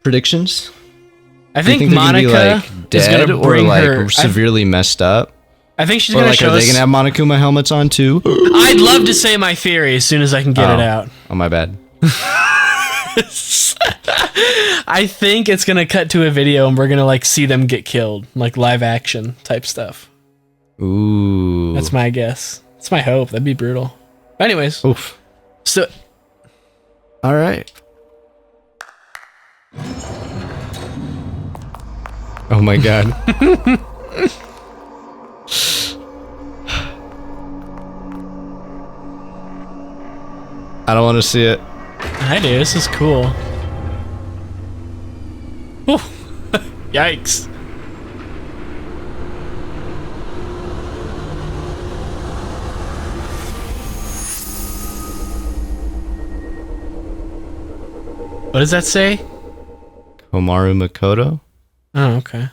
Predictions? I think they're gonna be, Monaca like, is dead gonna or bring like her. severely messed up. I think she's Or gonna like, show are us. they gonna have Monokuma helmets on too? I'd love to say my theory as soon as I can get it out. Oh, my bad. I think it's gonna cut to a video and we're gonna like see them get killed, like live action type stuff. Ooh. That's my guess. That's my hope. That'd be brutal. But anyways, Oof. so All right. Oh my god. I don't want to see it. I do. This is cool. Ooh. Yikes. What does that say? Komaru Makoto? Oh, okay.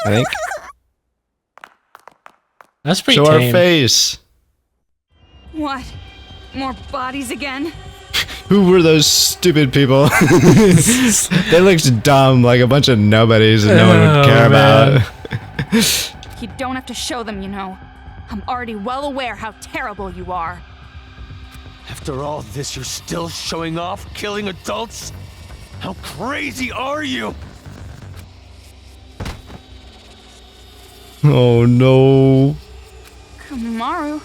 I think. That's pretty Show tame. our face. What? More bodies again? Who were those stupid people? They looked dumb, like a bunch of nobodies that no one would care about. You don't have to show them, you know. I'm already well aware how terrible you are. After all this, you're still showing off, killing adults? How crazy are you? Oh no. Kamaru.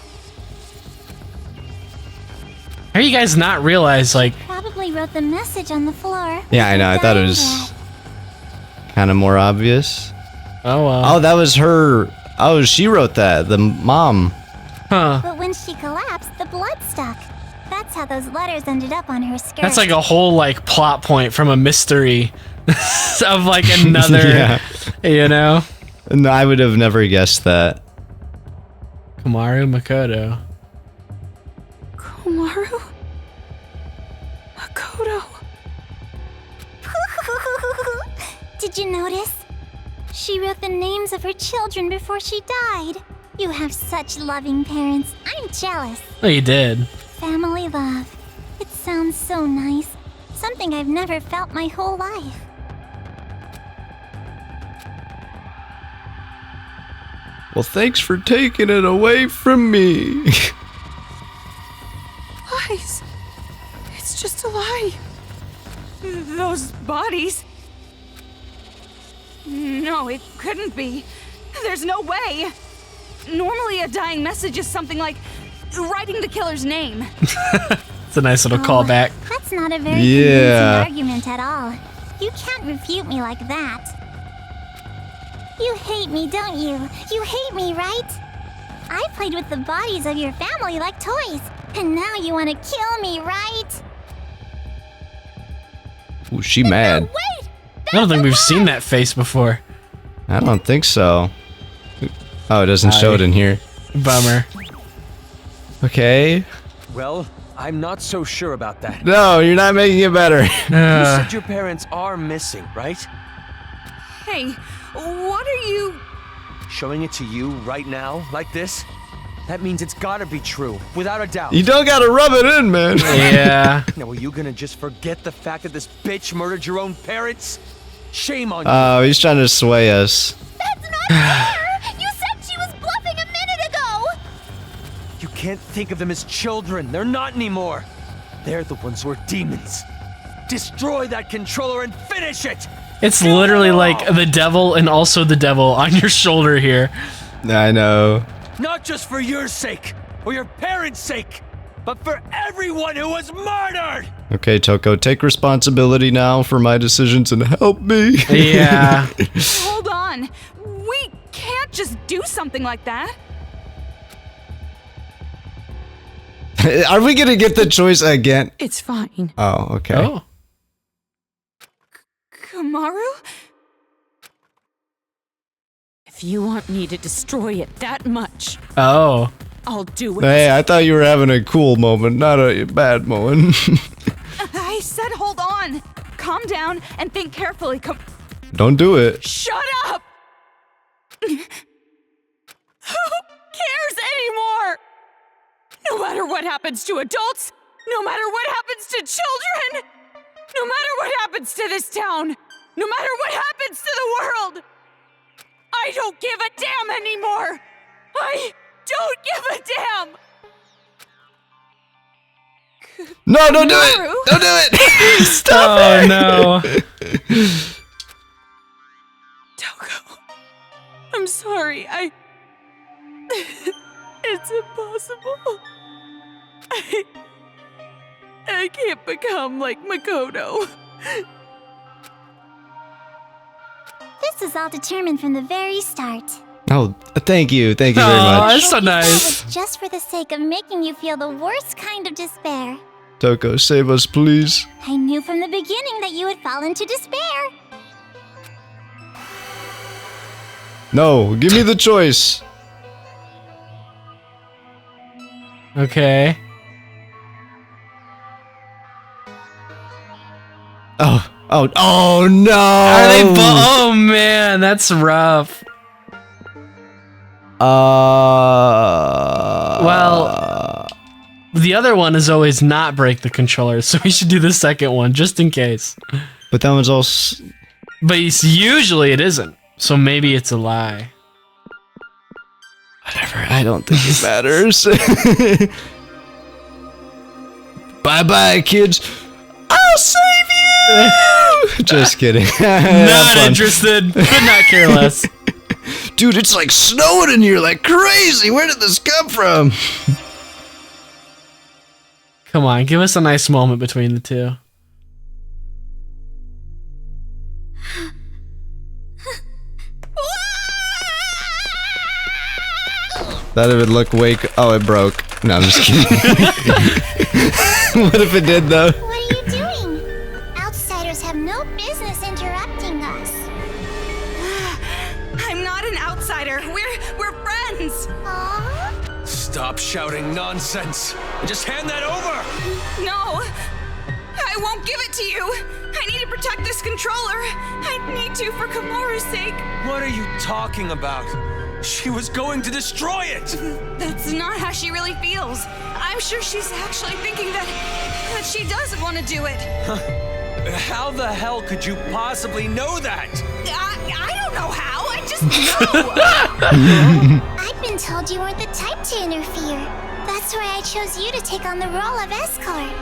How do you guys not realize, like, Probably wrote the message on the floor. Yeah, I know. I thought it was kind of more obvious. oh, Oh, that was her. Oh, she wrote that. The mom. huh. But when she collapsed, the blood stuck. That's how those letters ended up on her skirt. That's like a whole, like, plot point from a mystery of, like, another, Yeah. you know? No, I would have never guessed that. Komaru Makoto. Komaru? Makoto. Did you notice? She wrote the names of her children before she died. You have such loving parents. I'm jealous. Oh, you did. Family love. It sounds so nice. Something I've never felt my whole life. Well, thanks for taking it away from me. Lies. It's just a lie. Those bodies. No, it couldn't be. There's no way. Normally a dying message is something like writing the killer's name. It's a nice little callback. That's not a very Yeah. convincing argument at all. You can't refute me like that. You hate me, don't you? You hate me, right? I played with the bodies of your family like toys, and now you want to kill me, right? Ooh, she mad. Wait! I don't think we've seen that face before. I don't think so. Oh, it doesn't show it in here. Bummer. Okay. Well, I'm not so sure about that. No, you're not making it better. You said your parents are missing, right? Hey, what are you... Showing it to you right now, like this? That means it's gotta be true, without a doubt. You don't gotta rub it in, man. Yeah. Now, are you gonna just forget the fact that this bitch murdered your own parents? Shame on you. Oh, he's trying to sway us. That's not fair! You said she was bluffing a minute ago! You can't think of them as children. They're not anymore. They're the ones who are demons. Destroy that controller and finish it! It's literally like the devil and also the devil on your shoulder here. I know. Not just for your sake, or your parents' sake, but for everyone who was murdered! Okay, Toko, take responsibility now for my decisions and help me. Yeah. Hold on. We can't just do something like that. Are we gonna get the choice again? It's fine. Oh, okay. Oh. Kamaru? If you want me to destroy it that much, Oh. I'll do it. Hey, I thought you were having a cool moment, not a bad moment. I said hold on. Calm down and think carefully. Don't do it. Shut up! Who cares anymore? No matter what happens to adults, No matter what happens to children, no matter what happens to this town, no matter what happens to the world, I don't give a damn anymore. I don't give a damn. No, don't do Maru? it! Don't do it! Stop Oh it! no. Toko, I'm sorry. It's impossible. I can't become like Makoto. This was all determined from the very start. Oh, thank you very Oh, much. that's so That nice. was just for the sake of making you feel the worst kind of despair. Toko, save us, please. I knew from the beginning that you would fall into despair. No, give me the choice. Okay. Oh no! Are they oh man, that's rough. Well, the other one is always not break the controller, so we should do the second one just in case. But that one's all. But usually it isn't, so maybe it's a lie. Whatever. I don't think it matters. Bye bye, kids. I'll save you. Just kidding. Not interested. Could not care less. Dude, it's like snowing in here like crazy. Where did this come from? Come on, give us a nice moment between the two. That would look oh, it broke. No, I'm just kidding. What if it did though? What are you doing? Outsiders have no business interrupting us. I'm not an outsider. We're friends. Aww. Stop shouting nonsense and just hand that over! No, I won't give it to you. I need to protect this controller. I need to for Kamaru's sake. What are you talking about? She was going to destroy it! That's not how she really feels. I'm sure she's actually thinking that she doesn't want to do it. How the hell could you possibly know that? I don't know how. I just know. I've been told you weren't the type to interfere. That's why I chose you to take on the role of escort.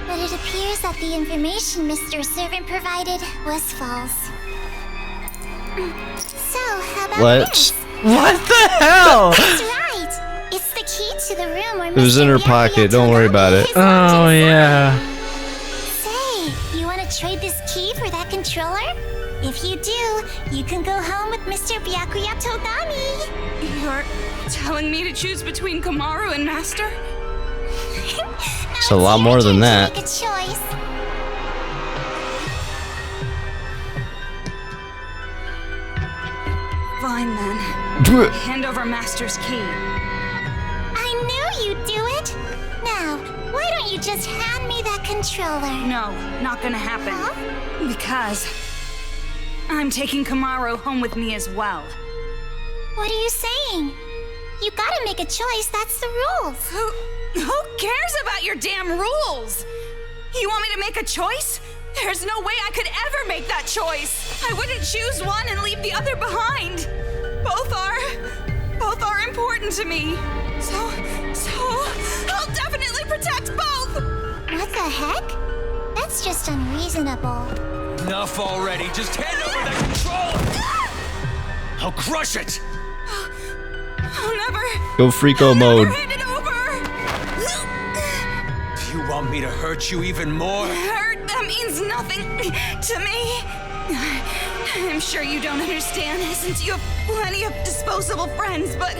But it appears that the information Mr. Servant provided was false. So, how about What? this? What the hell? That's right. It's the key to the room where It was in her Mr. pocket, don't worry about it. Oh yeah. Say, you want to trade this key for that controller? If you do, you can go home with Mr. Byakuya Togami. You're telling me to choose between Kamaru and Master? It's a lot more than that. Make a choice. Fine then. Hand over Master's key. I knew you'd do it. Now, why don't you just hand me that controller? No, not gonna happen. Huh? Because I'm taking Kamaru home with me as well. What are you saying? You gotta make a choice, that's the rules. Who cares about your damn rules? You want me to make a choice? There's no way I could ever make that choice. I wouldn't choose one and leave the other behind. Both are important to me. So I'll definitely protect both. What the heck? That's just unreasonable. Enough already. Just hand over that controller! I'll crush it! I'll never. Go Freako I'll mode. Never hand it over. Do you want me to hurt you even more? Hurt, that means nothing to me. I'm sure you don't understand since you have plenty of disposable friends, but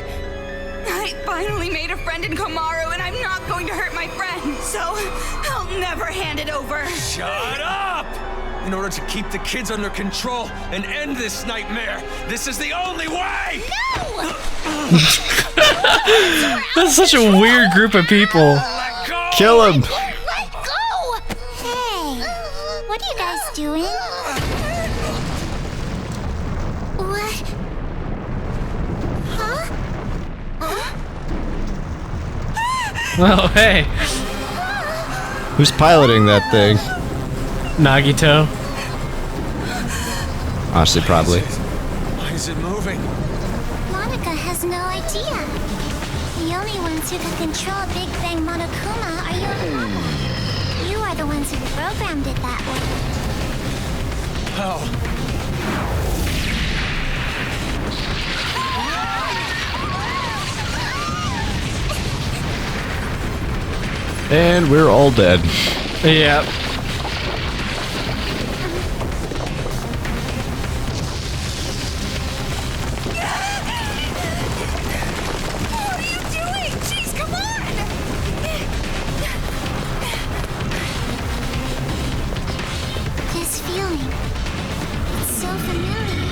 I finally made a friend in Kamaru and I'm not going to hurt my friend, so I'll never hand it over. Shut up! In order to keep the kids under control and end this nightmare, this is the only way! No! That's such a weird group of people. Let go! Kill him. Let go! Hey, what are you guys doing? What? Huh? Oh hey. Who's piloting that thing? Nagito. Honestly, probably. Why is it moving? Monaca has no idea. The only ones who can control Big Bang Monokuma are you and Papa. You are the ones who programmed it that way. Oh. And we're all dead. Yep. What are you doing? Jeez, come on! This feeling. It's so familiar.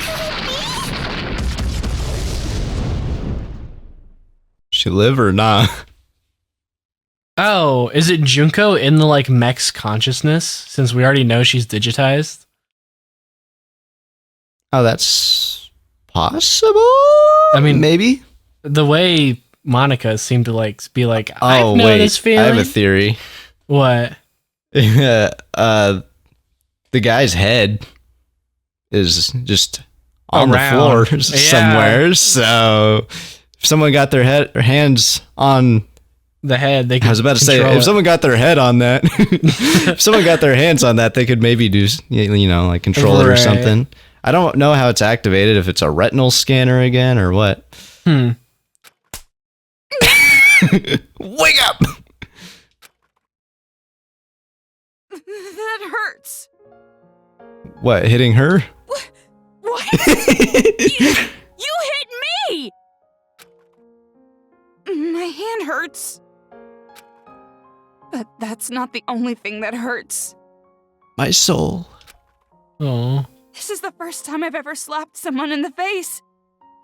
Could it be? She live or not? Oh, is it Junko in the like mech's consciousness? Since we already know she's digitized. Oh, that's possible. I mean, maybe. The way Monaca seemed to like be like, Oh I know wait, this feeling. I have a theory. What? The guy's head is just on Around. the floor somewhere. So if someone got their hands on The head. They. I was about to say, if someone got their head on that, if someone got their hands on that, they could maybe do, like control it or Right. somethone. I don't know how it's activated, if it's a retinal scanner again or what. Hmm. Wake up! That hurts. What, hitting her? What? You hit me! My hand hurts. But that's not the only thing that hurts. My soul. Oh. This is the first time I've ever slapped someone in the face.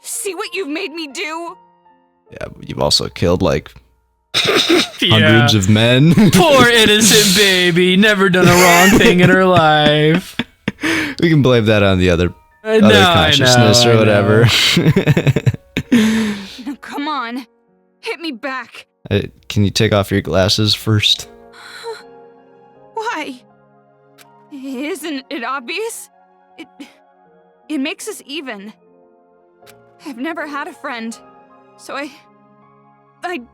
See what you've made me do? Yeah, but you've also killed like hundreds of men. Poor innocent baby, never done a wrong thing in her life. We can blame that on the other No, consciousness or whatever. No, come on. Hit me back. Can you take off your glasses first? Why? Isn't it obvious? It makes us even. I've never had a friend, so I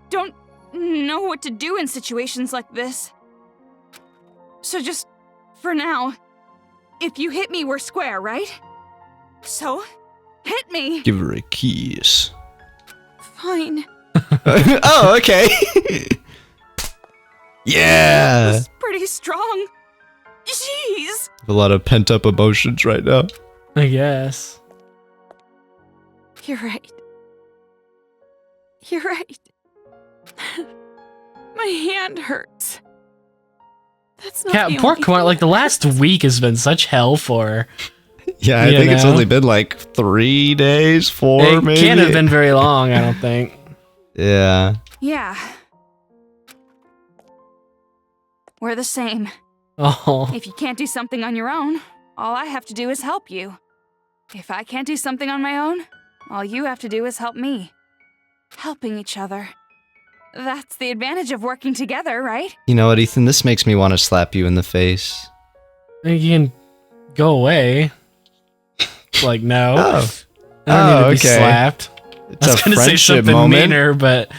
don't know what to do in situations like this. So just, for now, if you hit me, we're square, right? So, hit me. Give her a kiss. Fine. Oh, okay. Yeah. That's pretty strong. Jeez. A lot of pent up emotions right now. I guess. You're right. You're right. My hand hurts. That's not Yeah, the poor only Kamar. thing Like the that last hurts. week has been such hell for her. Yeah, I You think it's know? only been like 3 days, 4 It maybe. can't have been very long, I don't think. Yeah. Yeah. We're the same. Oh. If you can't do something on your own, all I have to do is help you. If I can't do something on my own, all you have to do is help me. Helping each other. That's the advantage of working together, right? You know what, Ethan? This makes me want to slap you in the face. You can go away. Like, no. Oh. I don't need to be okay. slapped. It's I was a gonna say friendship something moment. meaner, but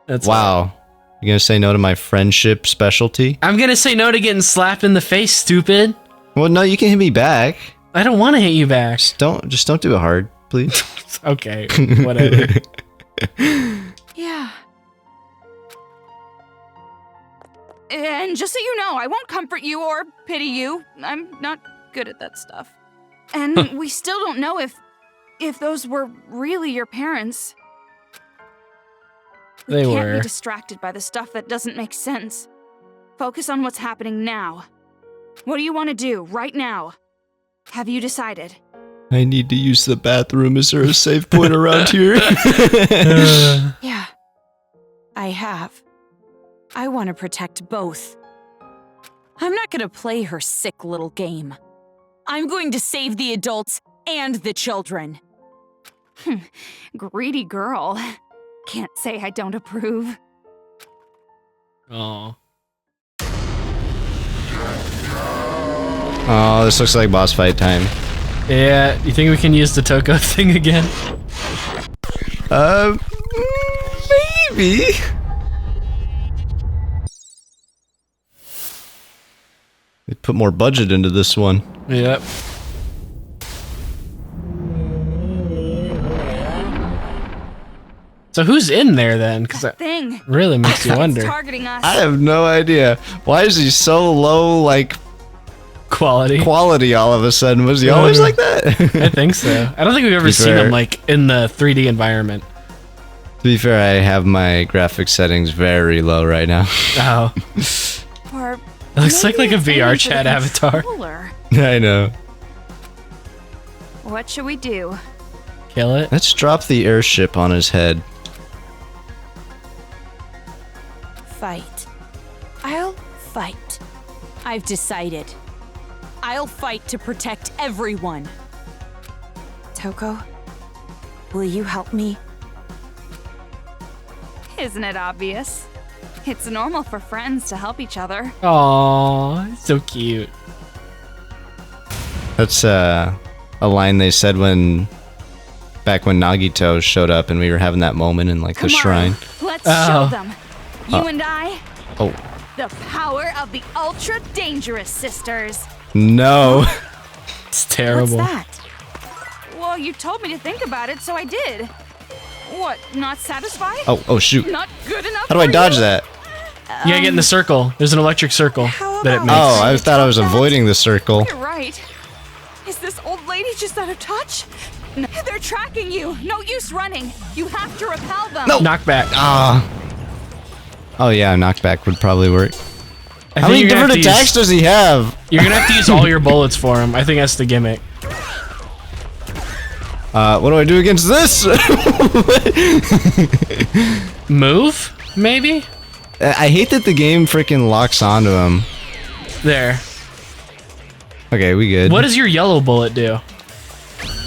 that's Wow. You gonna say no to my friendship specialty? I'm gonna say no to getting slapped in the face, stupid. Well, no, you can hit me back. I don't want to hit you back. Just don't do it hard, please. Okay, whatever. Yeah. And just so you know, I won't comfort you or pity you. I'm not good at that stuff. And we still don't know if those were really your parents. We They can't were. be distracted by the stuff that doesn't make sense. Focus on what's happening now. What do you want to do right now? Have you decided? I need to use the bathroom. Is there a safe point around here? Yeah. I have. I want to protect both. I'm not gonna play her sick little game. I'm going to save the adults and the children. Greedy girl. Can't say I don't approve. Oh. Oh, this looks like boss fight time. Yeah, you think we can use the Toko thing again? Maybe. They put more budget into this one. Yep. So who's in there then? Because that Thing. really makes you It's wonder. targeting us. I have no idea. Why is he so low, like, Quality. quality all of a sudden? Was he always like that? I think so. I don't think we've ever seen fair. him like in the 3D environment. To be fair, I have my graphics settings very low right now. Oh. Or It looks like maybe a it's VR aiming for chat the avatar. controller. I know. What should we do? Kill it. Let's drop the airship on his head. Fight. I'll fight. I've decided. I'll fight to protect everyone. Toko, will you help me? Isn't it obvious? It's normal for friends to help each other. Aww, so cute. That's a line they said back when Nagito showed up and we were having that moment in like the shrine. Let's Oh. show them. You and I, Oh, the power of the ultra dangerous sisters. no. It's terrible. What's that? Well, you told me to think about it, so I did. What, not satisfied? Oh, shoot. Not good enough How do I for dodge you? that? You gotta get in the circle. There's an electric circle How that it about- makes. Oh, I thought I was avoiding the circle. You're right. Is this old lady just out of touch? No, they're tracking you. No use running. You have to repel them. No. Knockback. Ah. Oh yeah, knockback would probably work. I How think many you're gonna different have to attacks does he have? You're gonna have to use all your bullets for him. I think that's the gimmick. What do I do against this? Move? Maybe? I hate that the game freaking locks onto him. There. Okay, we good. What does your yellow bullet do?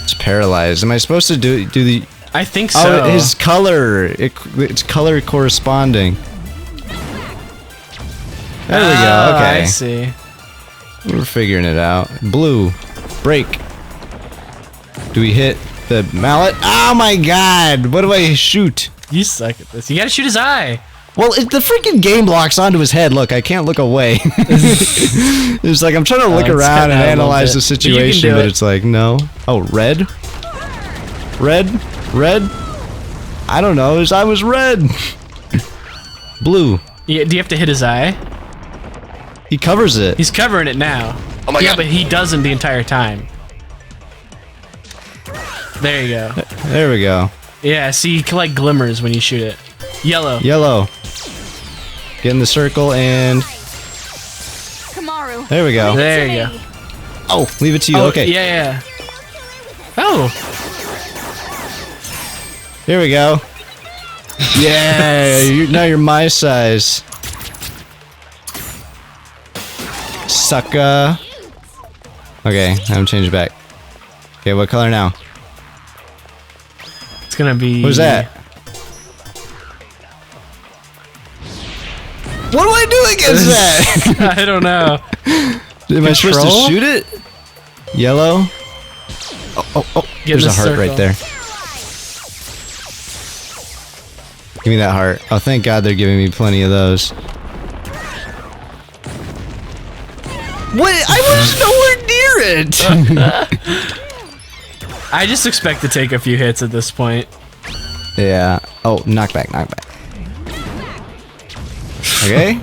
It's paralyzed. Am I supposed to do the? I think so. Oh, his color. It's color corresponding. There we go. Okay, I see. we're figuring it out. Blue, break. Do we hit the mallet? Oh my god! What do I shoot? You suck at this. You gotta shoot his eye. Well, the freaking game locks onto his head. Look, I can't look away. It's like I'm trying to look it's around cutting and out a little analyze the bit. But you can situation, do but it. it's like, no. Oh, red? Red? Red? I don't know. His eye was red. Blue. Yeah, do you have to hit his eye? He covers it. He's covering it now. Oh my yeah, God. but he doesn't the entire time. There you go. There we go. Yeah, see, he like glimmers when you shoot it. Yellow. Yellow. Get in the circle and... Kamaru. There we go. leave it There to you me. go. Oh, leave it to you. Oh, Okay. Yeah. Oh. Here we go. Yeah, now you're my size. Sucker. Okay, I'm changing back. Okay, what color now? It's gonna be. What was that? What do I do against that? I don't know. Am I supposed to Control? shoot it? Yellow. Oh, Get in there's the a heart circle. right there. Give me that heart. Oh, thank God they're giving me plenty of those. What? I was nowhere near it! I just expect to take a few hits at this point. Yeah. Oh, knockback. Okay.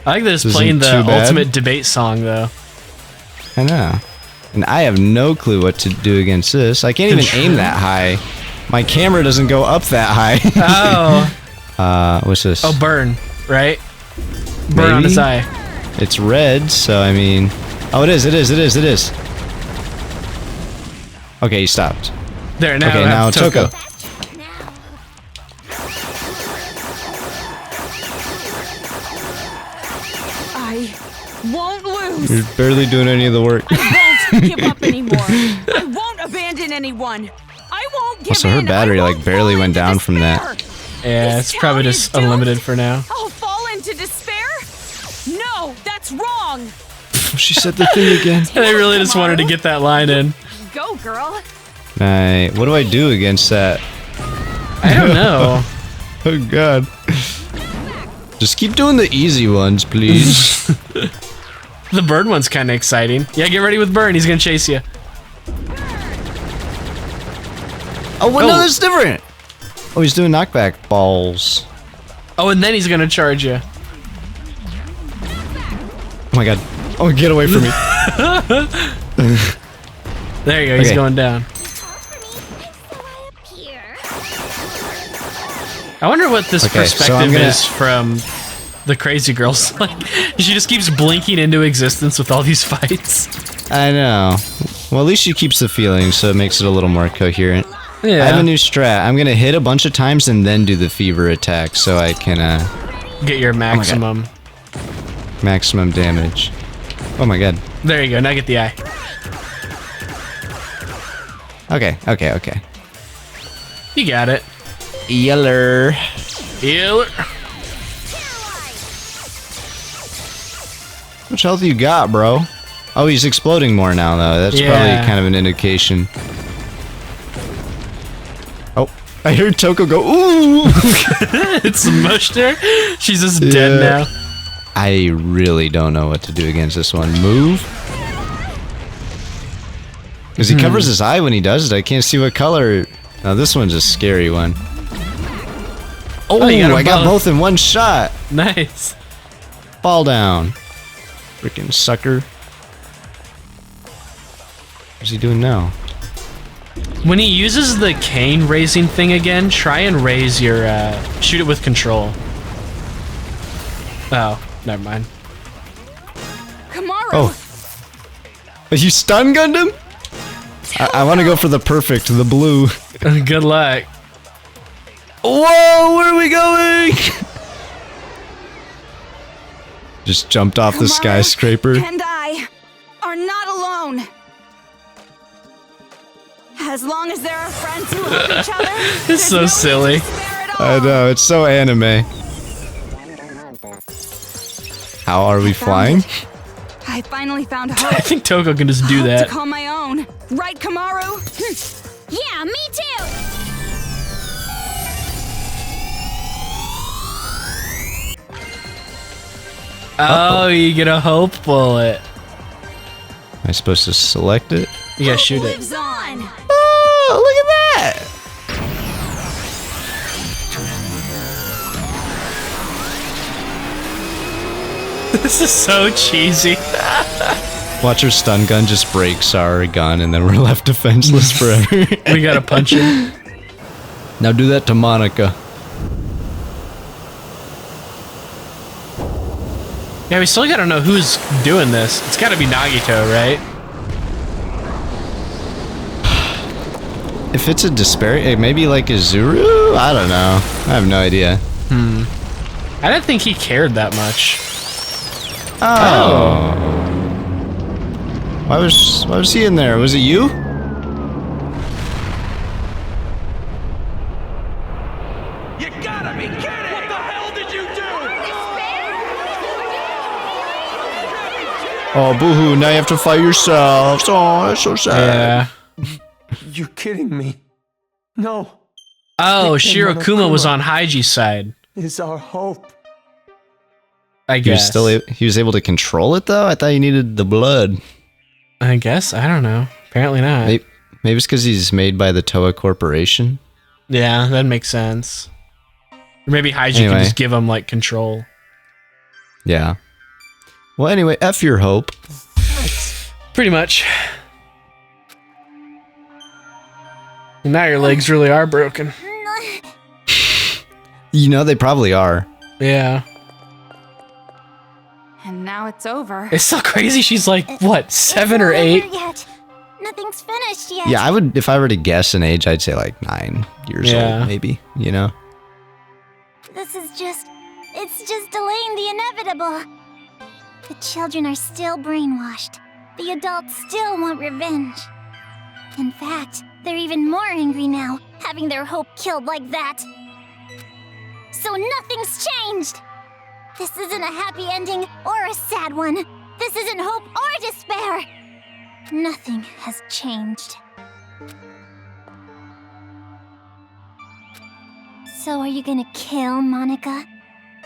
I like that it's This playing isn't the too bad. ultimate debate song though. I know. And I have no clue what to do against this. I can't even aim that high. My camera doesn't go up that high. Oh. What's this? Oh, burn. Right? Burn on Maybe? his eye. It's red, so I mean... Oh, it is. Okay, he stopped. There, now. Okay, I now have Toko. I won't lose. You're barely doing any of the work. I won't give up anymore. I won't abandon anyone. I won't give Also, her in. battery I like won't barely fall went into down from despair. that. Yeah, This it's probably town just is doomed. unlimited for now. I'll fall into despair? No, that's wrong. She said the thing again. They really just wanted to get that line in. Go, girl. Right. What do I do against that? I don't know. Oh god. Just keep doing the easy ones, please. The bird one's kind of exciting. Yeah, get ready with Burn. He's gonna chase you. Oh, well, no, that's different. Oh, he's doing knockback balls. Oh, and then he's gonna charge you. Oh my god. Oh, get away from me. There you go. He's Okay. going down. I wonder what this Okay, so perspective I'm gonna- is from the crazy girls. Like, she just keeps blinking into existence with all these fights. I know. Well, at least she keeps the feeling, so it makes it a little more coherent. Yeah. I have a new strat. I'm gonna hit a bunch of times and then do the fever attack, so I can Get your maximum. maximum damage. Oh my god. There you go. Now get the eye. Okay. You got it. Yeller. Healer. How much health you got, bro? Oh, he's exploding more now, though. That's Yeah. probably kind of an indication. Oh, I heard Toko go, ooh! It's mushed her. She's just dead Yeah. now. I really don't know what to do against this one. Move? Because he covers his eye when he does it. I can't see what color. Now, this one's a scary one. Oh, you got 'em I got both. both in one shot. Nice. Fall down. Freaking sucker. What's he doing now? When he uses the cane raising thing again, try and raise your, shoot it with control. Oh, never mind. Kamaru. Oh. You stun gunned him? I want to go for the perfect, the blue. Good luck. Whoa, where are we going? Just jumped off the Kamaru skyscraper. And I are not alone. As long as there are friends who help each other, there's so no silly. despair at all. I know, it's so anime. How are we flying? I finally found I hope. think Toko can just do Hope that. to call my own. Right, Kamaru? Yeah, me too. Oh, you get a hope bullet. Am I supposed to select it? You gotta shoot it. Lives on. Oh, look at that! This is so cheesy. Watch her stun gun just breaks our gun and then we're left defenseless forever. We gotta punch him. Now do that to Monaca. Yeah, we still gotta know who's doing this. It's gotta be Nagito, right? If it's a despair, maybe like a Zuru? I don't know. I have no idea. I didn't think he cared that much. Oh. Why was he in there? Was it you? You gotta be kidding! What the hell did you do? Oh, boohoo, now you have to fight yourself. Oh, that's so sad. Yeah. You kidding me? No, Oh, And Shirokuma was Monokuma. on Haiji's side. is our hope. I He was guess. he was able to control it though? I thought you needed the blood. I guess. I don't know. Apparently not. Maybe it's because he's made by the Toa Corporation. Yeah, that makes sense. Or maybe Haiji Anyway. can just give him, like, control. Yeah. Well, anyway, F your hope. Pretty much. And now your legs really are broken. You know, they probably are. Yeah. And now it's over. It's so crazy. She's like, what, It's 7 or not 8? over yet. Nothing's finished yet. Yeah, I would, if I were to guess an age, I'd say like 9 years Yeah. old, maybe, you know? It's just delaying the inevitable. The children are still brainwashed. The adults still want revenge. In fact, they're even more angry now, having their hope killed like that. So nothing's changed! This isn't a happy ending or a sad one. This isn't hope or despair. Nothing has changed. So are you gonna kill Monaca?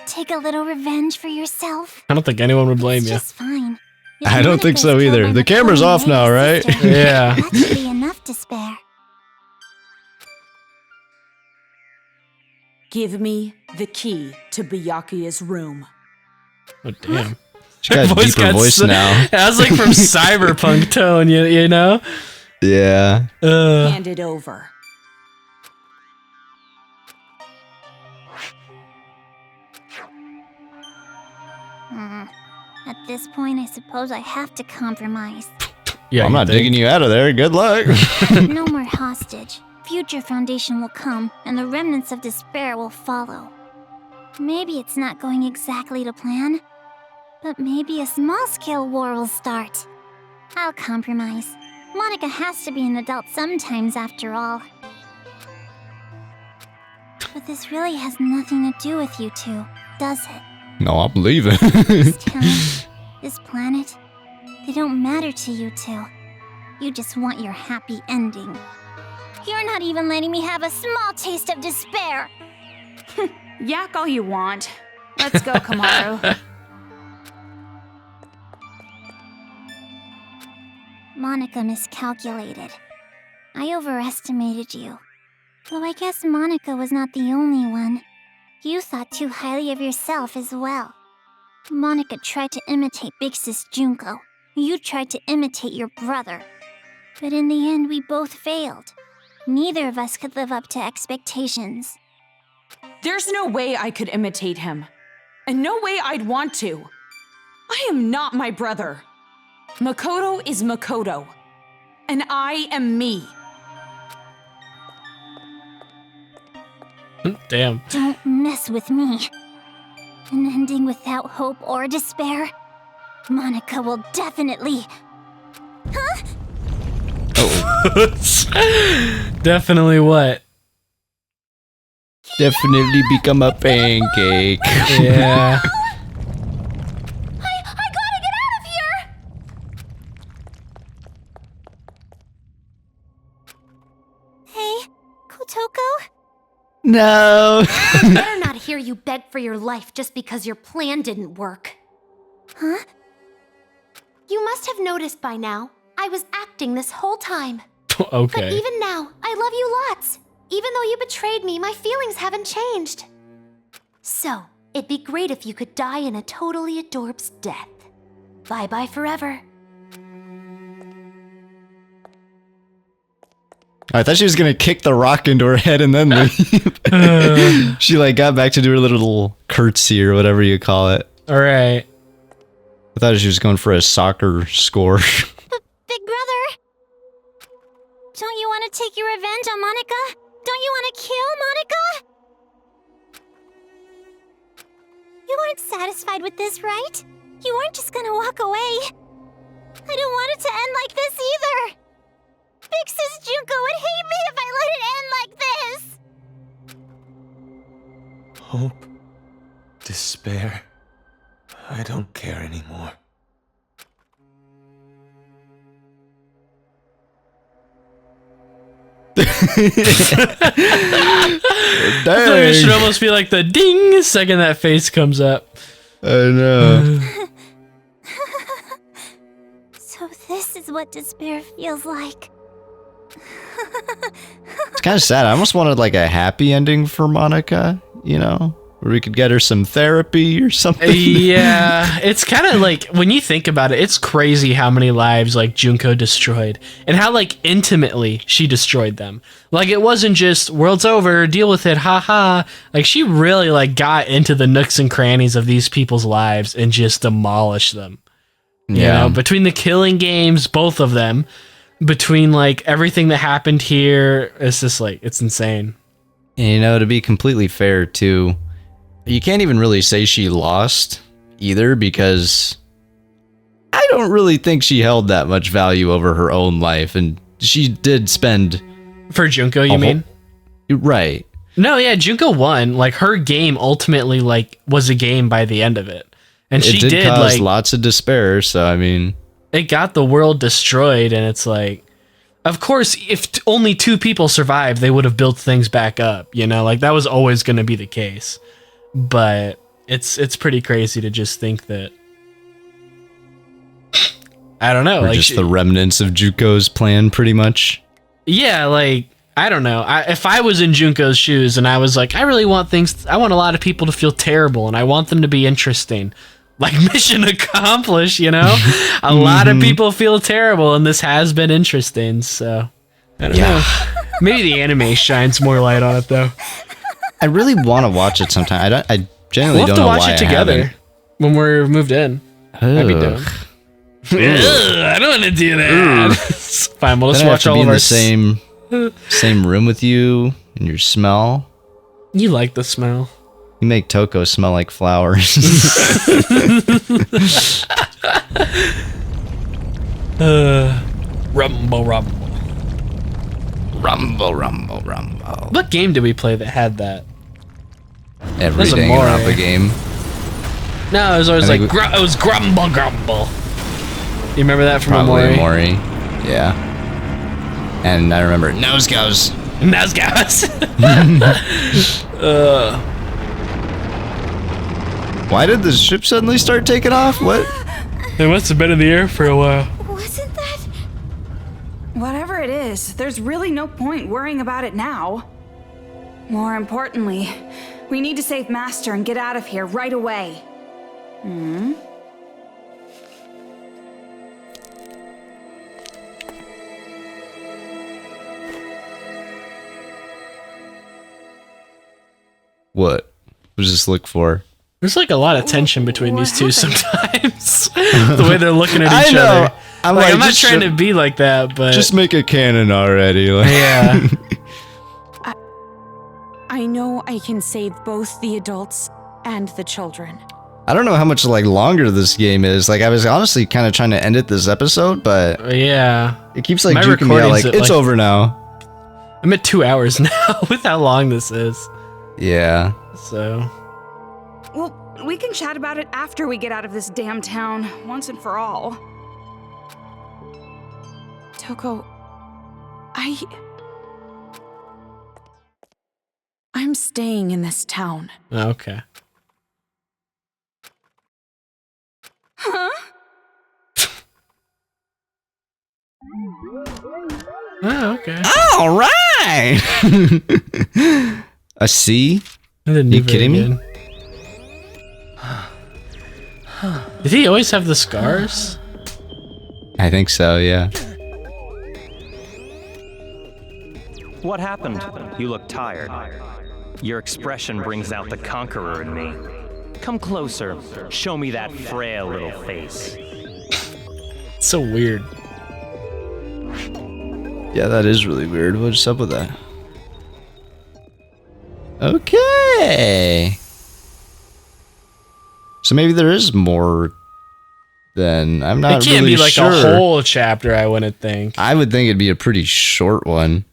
Take a little revenge for yourself? I don't think anyone would blame It's you. just fine. If I don't think Monaca's so killed either. by The camera's Makoto off and now, his right? sister, Yeah. that should be enough despair. Give me the key to Byakuya's room. Oh, damn. She got a deeper voice now. That was like from cyberpunk tone, you know? Yeah. Hand it over. At this point, I suppose I have to compromise. Yeah, I'm not digging you out of there. Good luck. No more hostage. Future Foundation will come, and the remnants of despair will follow. Maybe it's not going exactly to plan, but maybe a small-scale war will start. I'll compromise. Monaca has to be an adult sometimes, after all. But this really has nothing to do with you two, does it? No, I'm leaving. This town, this planet, they don't matter to you two. You just want your happy ending. You're not even letting me have a small taste of despair. Yak all you want. Let's go, Kamaru. Monaca miscalculated. I overestimated you. Though I guess Monaca was not the only one. You thought too highly of yourself as well. Monaca tried to imitate Big Sis Junko. You tried to imitate your brother. But in the end, we both failed. Neither of us could live up to expectations. There's no way I could imitate him. And no way I'd want to. I am not my brother. Makoto is Makoto. And I am me. Damn. Don't mess with me. An ending without hope or despair? Monaca will definitely... Huh? Definitely what? Definitely become a pancake. Yeah. I gotta get out of here! Hey, Kotoko? No. Better not hear you beg for your life just because your plan didn't work. Huh? You must have noticed by now, I was acting this whole time. Okay. But even now, I love you lots. Even though you betrayed me, my feelings haven't changed. So, it'd be great if you could die in a totally adorbs death. Bye-bye forever. I thought she was gonna kick the rock into her head and then leave. She like got back to do her little curtsy or whatever you call it. All right. I thought she was going for a soccer score. Big brother? Don't you want to take your revenge on Monaca? Don't you want to kill Monaca? You aren't satisfied with this, right? You aren't just gonna walk away. I don't want it to end like this either. Big Sis Junko would hate me if I let it end like this. Hope, despair. I don't care anymore. It should almost be like the ding second that face comes up. I know. So this is what despair feels like. It's kind of sad. I almost wanted like a happy ending for Monaca, you know, where we could get her some therapy or something. Yeah, it's kind of like, when you think about it, it's crazy how many lives like Junko destroyed and how like intimately she destroyed them. Like it wasn't just world's over, deal with it, haha. Like she really like got into the nooks and crannies of these people's lives and just demolished them. You know, between the killing games, both of them, between like everything that happened here, it's just like, it's insane. And, you know, to be completely fair too, you can't even really say she lost either, because I don't really think she held that much value over her own life, and she did spend For Junko, you mean? right. No, yeah, Junko won. Like, her game ultimately, like, was a game by the end of it. And she It did cause like, lots of despair, so I mean... it got the world destroyed, and it's like... Of course, if only 2 people survived, they would have built things back up, you know? Like, that was always going to be the case. But it's pretty crazy to just think that... I don't know. Or like just the remnants of Junko's plan, pretty much. Yeah, like... I don't know. If I was in Junko's shoes and I was like, I really want things... I want a lot of people to feel terrible, and I want them to be interesting. Like, mission accomplished, you know? A lot of people feel terrible, and this has been interesting, so... I don't know. Maybe the anime shines more light on it, though. I really want to watch it sometime. I genuinely don't know why we'll have to watch it together when we're moved in. That'd be dope. I don't want to do that. Fine, we'll just watch all of our... Same room with you and your smell. You like the smell. You make Toko smell like flowers. Rumble, rumble. Rumble, rumble, rumble. What game did we play that had that? Every Danganronpa game. No, it was always like, it was grumble, grumble. You remember that from Probably Mori? Yeah. And I remember nose goes. Nose goes. Why did the ship suddenly start taking off? What? It must have been in the air for a while. Wasn't that? Whatever it is, there's really no point worrying about it now. More importantly, we need to save Master and get out of here right away. What does this look for? There's like a lot of tension between these two sometimes. The way they're looking at each other. I'm not trying to be like that, but just make a canon already. Like. Yeah. I know I can save both the adults and the children. I don't know how much like longer this game is. Like I was honestly kind of trying to end it this episode, but yeah, it keeps like juking me out. Like it's over now. I'm at 2 hours now with how long this is. Yeah. So. Well, we can chat about it after we get out of this damn town, once and for all. Toko, I'm staying in this town. Okay. Huh? Oh, okay. All right. A C? Are you kidding me? Did he always have the scars? I think so, yeah. What happened? You look tired. Your expression brings out the conqueror in me. Come closer. Show me that frail little face. So weird. Yeah, that is really weird. What's up with that? Okay. So maybe there is more than I'm not really sure. It can't be like a whole chapter, I wouldn't think. I would think it'd be a pretty short one.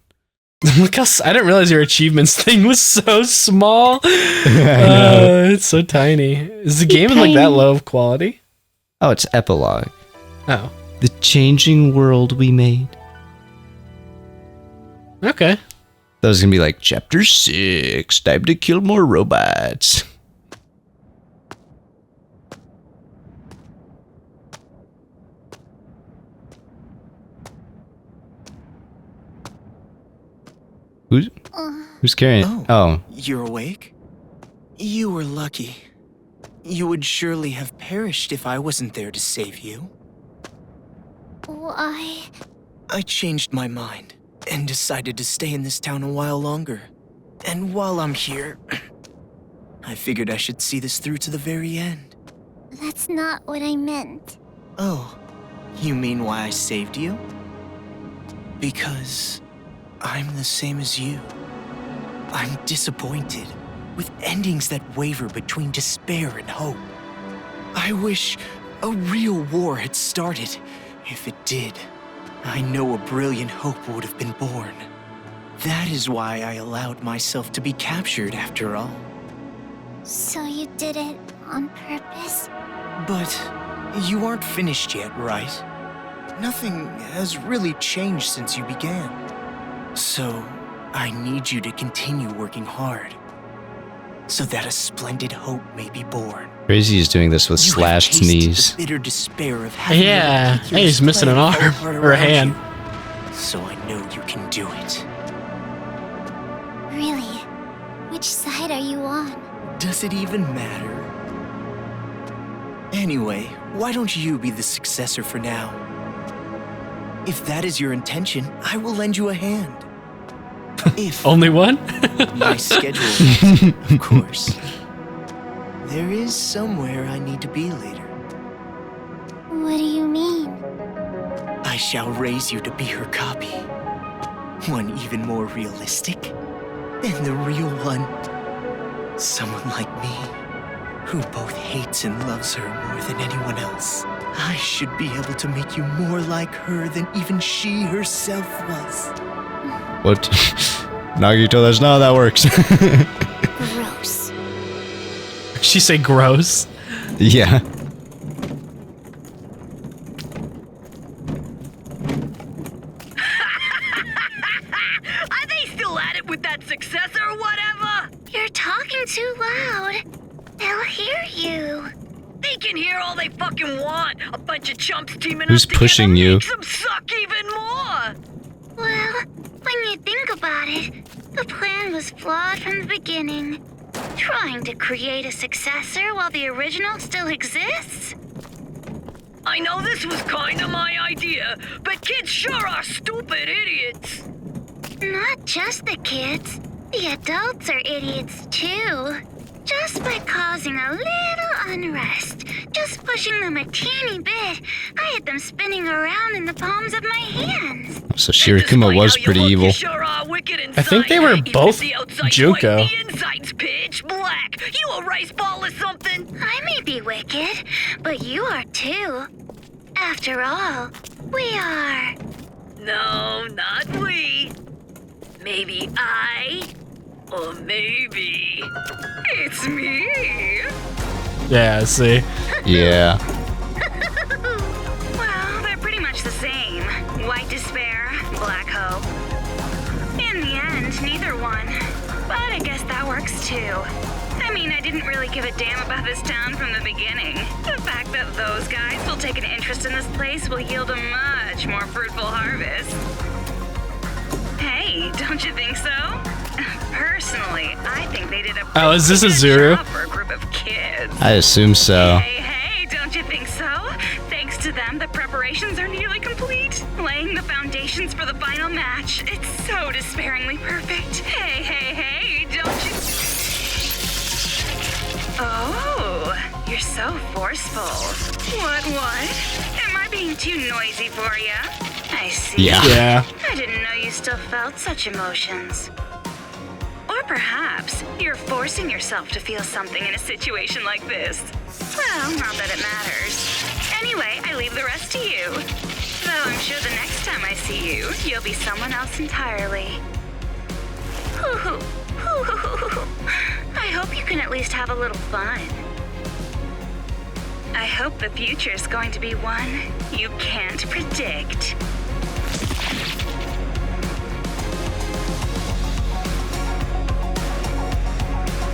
Because I didn't realize your achievements thing was so small. It's so tiny. Is the game in like that low of quality? Oh, it's epilogue. Oh. The changing world we made. Okay. That was gonna be like chapter 6. Time to kill more robots. Who's carrying it? Oh. You're awake? You were lucky. You would surely have perished if I wasn't there to save you. Why? I changed my mind and decided to stay in this town a while longer. And while I'm here, I figured I should see this through to the very end. That's not what I meant. Oh, you mean why I saved you? Because I'm the same as you. I'm disappointed, with endings that waver between despair and hope. I wish a real war had started, if it did. I know a brilliant hope would have been born. That is why I allowed myself to be captured after all. So you did it on purpose? But you aren't finished yet, right? Nothing has really changed since you began. So I need you to continue working hard, so that a splendid hope may be born. Crazy is doing this with You have slashed tasted knees. the bitter despair of having Yeah, the hey, he's missing an plan arm fall apart or a around hand. you. So I know you can do it. Really? Which side are you on? Does it even matter? Anyway, why don't you be the successor for now? If that is your intention, I will lend you a hand. If Only one? my schedule allows it, of course. There is somewhere I need to be later. What do you mean? I shall raise you to be her copy. One even more realistic than the real one. Someone like me, who both hates and loves her more than anyone else. I should be able to make you more like her than even she herself was. What? Nagito, that's not how that works. Gross. She say gross. Yeah. Are they still at it with that successor or whatever? You're talking too loud. They'll hear you. They can hear all they fucking want. A bunch of chumps teaming Who's up together pushing you? makes them suck even more. Well, when you think about it, the plan was flawed from the beginning. Trying to create a successor while the original still exists? I know this was kinda my idea, but kids sure are stupid idiots. Not just the kids. The adults are idiots too. Just by causing a little unrest, just pushing them a teeny bit, I had them spinning around in the palms of my hands. So Shirikuma was pretty evil. I think they were both Junko. The inside's pitch black. You a rice ball or something? I may be wicked, but you are too. After all, we are. No, not we. Maybe I, or maybe it's me. Yeah, see. Yeah. Well, they're pretty much the same. White despair, black hope. In the end, neither one. But I guess that works too. I mean, I didn't really give a damn about this town from the beginning. The fact that those guys will take an interest in this place will yield a much more fruitful harvest. Hey, don't you think so? Personally, I think they did a Oh, is this a pretty good Zuru? job for a group of kids. I assume so. Hey, don't you think so? Thanks to them, the preparations are nearly complete. Laying the foundations for the final match. It's so despairingly perfect. Hey, don't you... Oh, you're so forceful. What? Am I being too noisy for you? I see. Yeah. Yeah. I didn't know you still felt such emotions. Or perhaps you're forcing yourself to feel something in a situation like this. Well, not that it matters. Anyway, I leave the rest to you. Though I'm sure the next time I see you, you'll be someone else entirely. I hope you can at least have a little fun. I hope the future's going to be one you can't predict.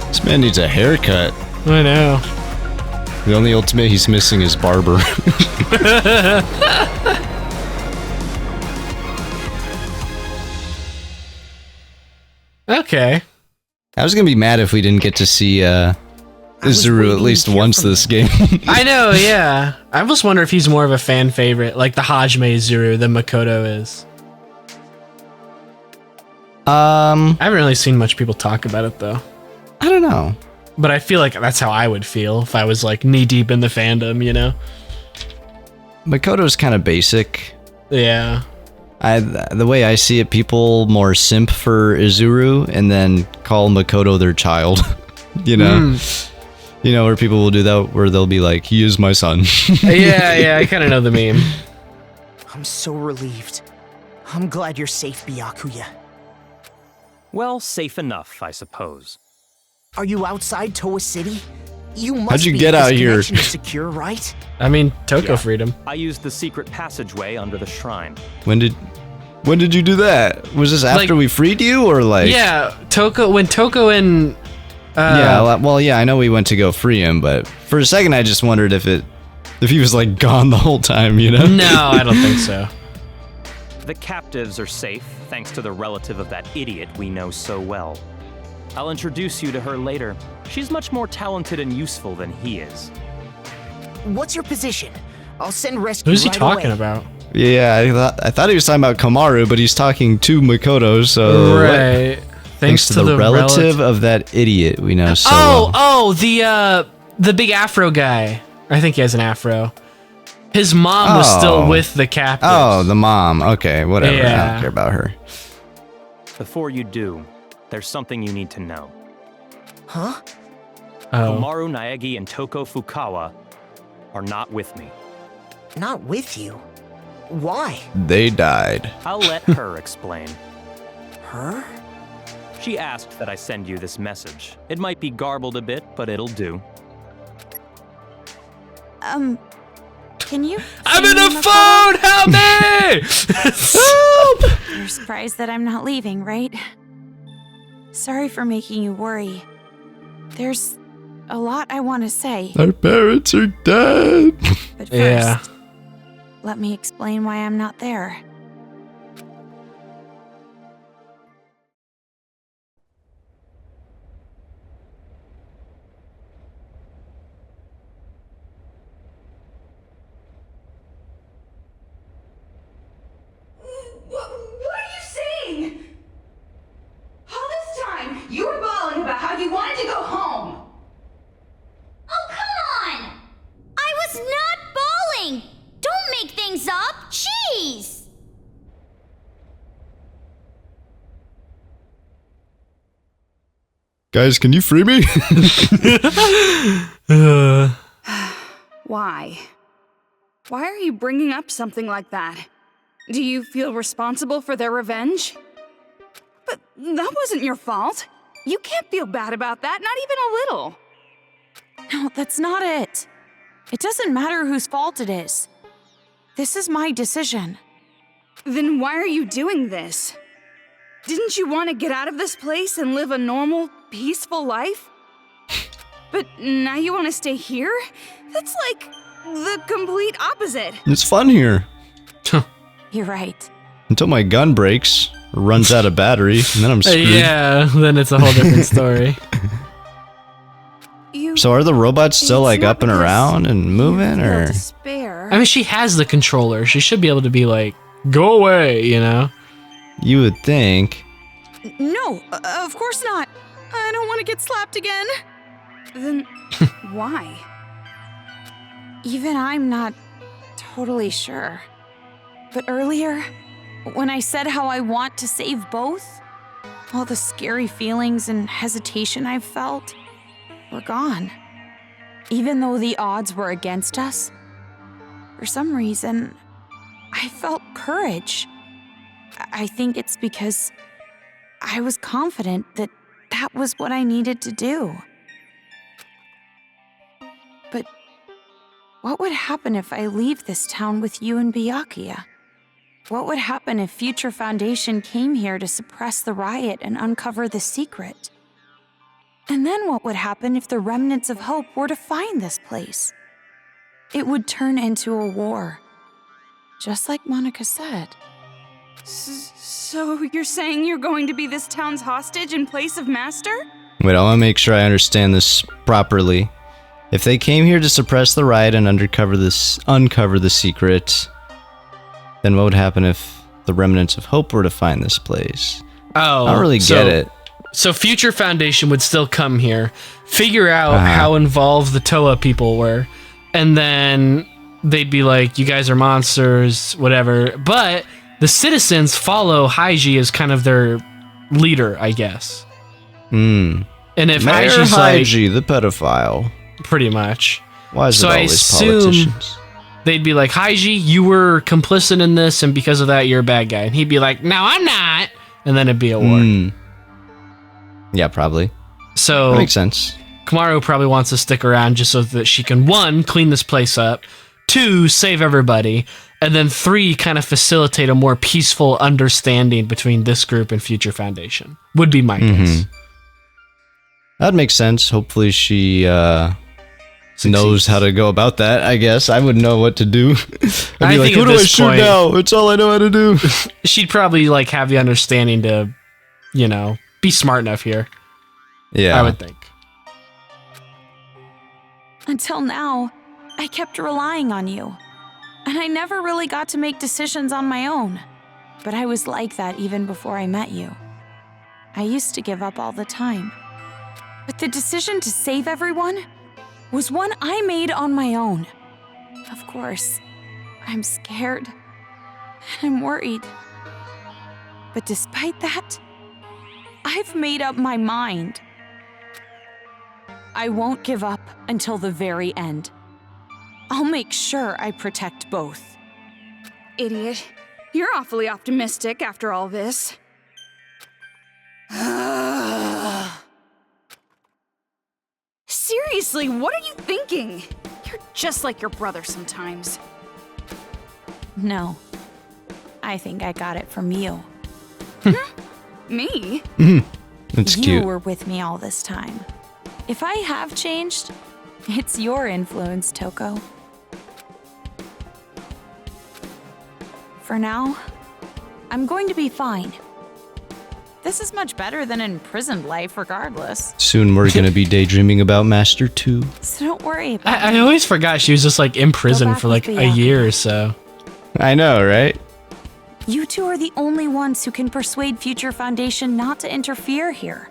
This man needs a haircut. I know. The only ultimate he's missing is barber. Okay. I was gonna be mad if we didn't get to see Zuru at least once this game. I know, yeah. I was wondering if he's more of a fan favorite, like the Hajime Zuru than Makoto is. I haven't really seen much people talk about it though. I don't know. But I feel like that's how I would feel if I was like knee deep in the fandom, you know? Makoto's kind of basic. Yeah. The way I see it, people more simp for Izuru and then call Makoto their child. You know? You know, where people will do that, where they'll be like, he is my son. Yeah, I kind of know the meme. I'm so relieved. I'm glad you're safe, Byakuya. Well, safe enough, I suppose. Are you outside Toa City? You must How'd you be. get This out here? connection is secure, right? I mean, Toko freed him. I used the secret passageway under the shrine. When did you do that? Was this after Like- we freed you, or like? Yeah, when Toko and I know we went to go free him, but for a second I just wondered if he was like gone the whole time, you know? No, I don't think so. The captives are safe, thanks to the relative of that idiot we know so well. I'll introduce you to her later. She's much more talented and useful than he is. What's your position? I'll send rescue Who's he right talking away. about? Yeah, I thought he was talking about Kamaru, but he's talking to Makoto, so Right. Thanks to the relative of that idiot we know so well. The big afro guy. I think he has an afro. His mom was still with the captives. Oh, the mom. Okay, whatever. I Yeah. don't care about her. Before you do, there's something you need to know. Huh? Oh. Komaru Naegi and Toko Fukawa are not with me. Not with you? Why? They died. I'll let her explain. Her? She asked that I send you this message. It might be garbled a bit, but it'll do. Can you? I'm in a phone! Help me! Help! You're surprised that I'm not leaving, right? Sorry for making you worry. There's a lot I want to say, Our parents are dead. but first, Yeah. let me explain why I'm not there. What are you saying? All this time, you were bawling about how you wanted to go home. Oh, come on! I was not bawling! Don't make things up! Jeez! Guys, can you free me? Why? Why are you bringing up something like that? Do you feel responsible for their revenge? But that wasn't your fault. You can't feel bad about that, not even a little. No, that's not it. It doesn't matter whose fault it is. This is my decision. Then why are you doing this? Didn't you want to get out of this place and live a normal, peaceful life? But now you want to stay here? That's like the complete opposite. It's fun here. You're right. Until my gun breaks, or runs out of battery, and then I'm screwed. Yeah, then it's a whole different story. So are the robots still like up and around and moving, or? Despair. I mean, she has the controller. She should be able to be like, go away, you know? You would think. No, of course not. I don't want to get slapped again. Then why? Even I'm not totally sure. But earlier, when I said how I want to save both, all the scary feelings and hesitation I've felt were gone. Even though the odds were against us, for some reason, I felt courage. I think it's because I was confident that that was what I needed to do. But what would happen if I leave this town with you and Byakuya? What would happen if Future Foundation came here to suppress the riot and uncover the secret? And then what would happen if the remnants of hope were to find this place? It would turn into a war, just like Monaca said. So you're saying you're going to be this town's hostage in place of Master? Wait, I want to make sure I understand this properly. If they came here to suppress the riot and uncover the secret, then what would happen if the remnants of hope were to find this place? Oh, I don't really get it. So Future Foundation would still come here, figure out how involved the Toa people were, and then they'd be like, you guys are monsters, whatever. But the citizens follow Haiji as kind of their leader, I guess. And if Mayor Haiji's Haiji, the pedophile. pretty much. Why is So it I always assume- politicians? they'd be like, Haiji, you were complicit in this, and because of that, you're a bad guy. And he'd be like, no, I'm not. And then it'd be a war. Yeah, probably. So that makes sense. Kamaru probably wants to stick around just so that she can, 1, clean this place up, 2, save everybody, and then 3, kind of facilitate a more peaceful understanding between this group and Future Foundation. Would be my guess. That makes sense. Hopefully she knows how to go about that, I guess. I wouldn't know what to do. I'd be like, who do I shoot now? It's all I know how to do. She'd probably like have the understanding to, you know, be smart enough here. Yeah. I would think. Until now, I kept relying on you. And I never really got to make decisions on my own. But I was like that even before I met you. I used to give up all the time. But the decision to save everyone was one I made on my own. Of course, I'm scared. And I'm worried. But despite that, I've made up my mind. I won't give up until the very end. I'll make sure I protect both. Idiot. You're awfully optimistic after all this. Seriously, what are you thinking? You're just like your brother sometimes. No. I think I got it from you. Me? That's you cute. were with me all this time. If I have changed, it's your influence, Toko. For now, I'm going to be fine. This is much better than imprisoned life, regardless. Soon we're gonna be daydreaming about Master 2. So don't worry about I always forgot she was just like in prison for like a year or so. I know, right? You two are the only ones who can persuade Future Foundation not to interfere here.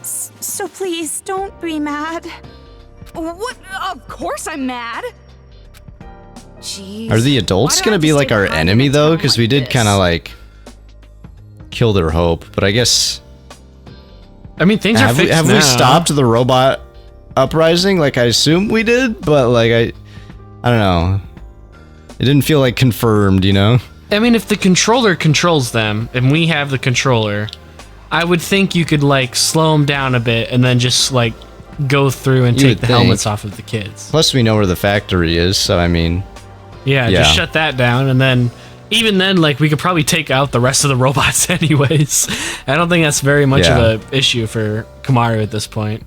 So please, don't be mad. What? Of course I'm mad. Jeez. Are the adults Why do I gonna have be to like stay our behind in enemy a though? town Because like we did this? kind of like kill their hope, but I guess I mean, things are have fixed we now. stopped the robot uprising? Like I assume we did, but like I don't know. It didn't feel like confirmed, you know? I mean, if the controller controls them and we have the controller, I would think you could like slow them down a bit and then just like go through and You take would the think. helmets off of the kids. Plus we know where the factory is, so I mean, Yeah, just shut that down, and then even then, like we could probably take out the rest of the robots anyways. I don't think that's very much of a issue for Kamaru at this point.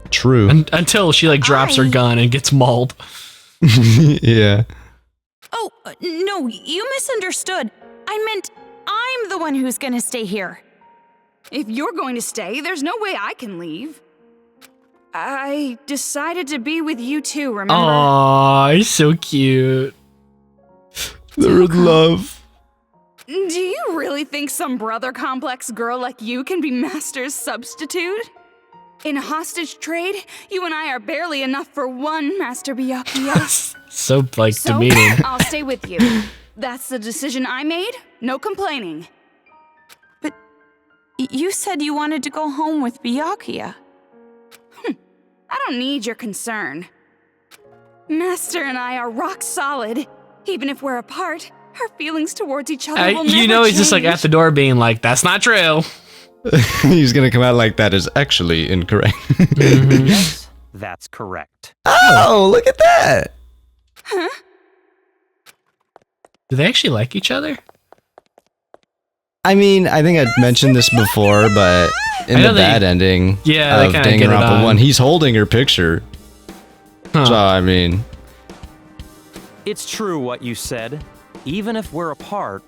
True. Until she like drops her gun and gets mauled. Yeah. Oh, no, you misunderstood. I meant I'm the one who's gonna stay here. If you're going to stay, there's no way I can leave. I decided to be with you too, remember? Aw, you're so cute. They're in love. Do you really think some brother complex girl like you can be Master's substitute? In a hostage trade, you and I are barely enough for one, Master Byakuya. So like So, demeaning. I'll stay with you. That's the decision I made. No complaining. But you said you wanted to go home with Byakuya. I don't need your concern. Master and I are rock solid. Even if we're apart, our feelings towards each other will never You know, he's just like change. at the door being like, that's not true. He's gonna come out like that is actually incorrect. Yes, that's correct. Oh, look at that! Huh? Do they actually like each other? I mean, I think I'd mentioned this before, but in I know the bad ending yeah, they of kinda get it Danganronpa on. 1, he's holding her picture. Huh. So, I mean, It's true what you said. Even if we're apart,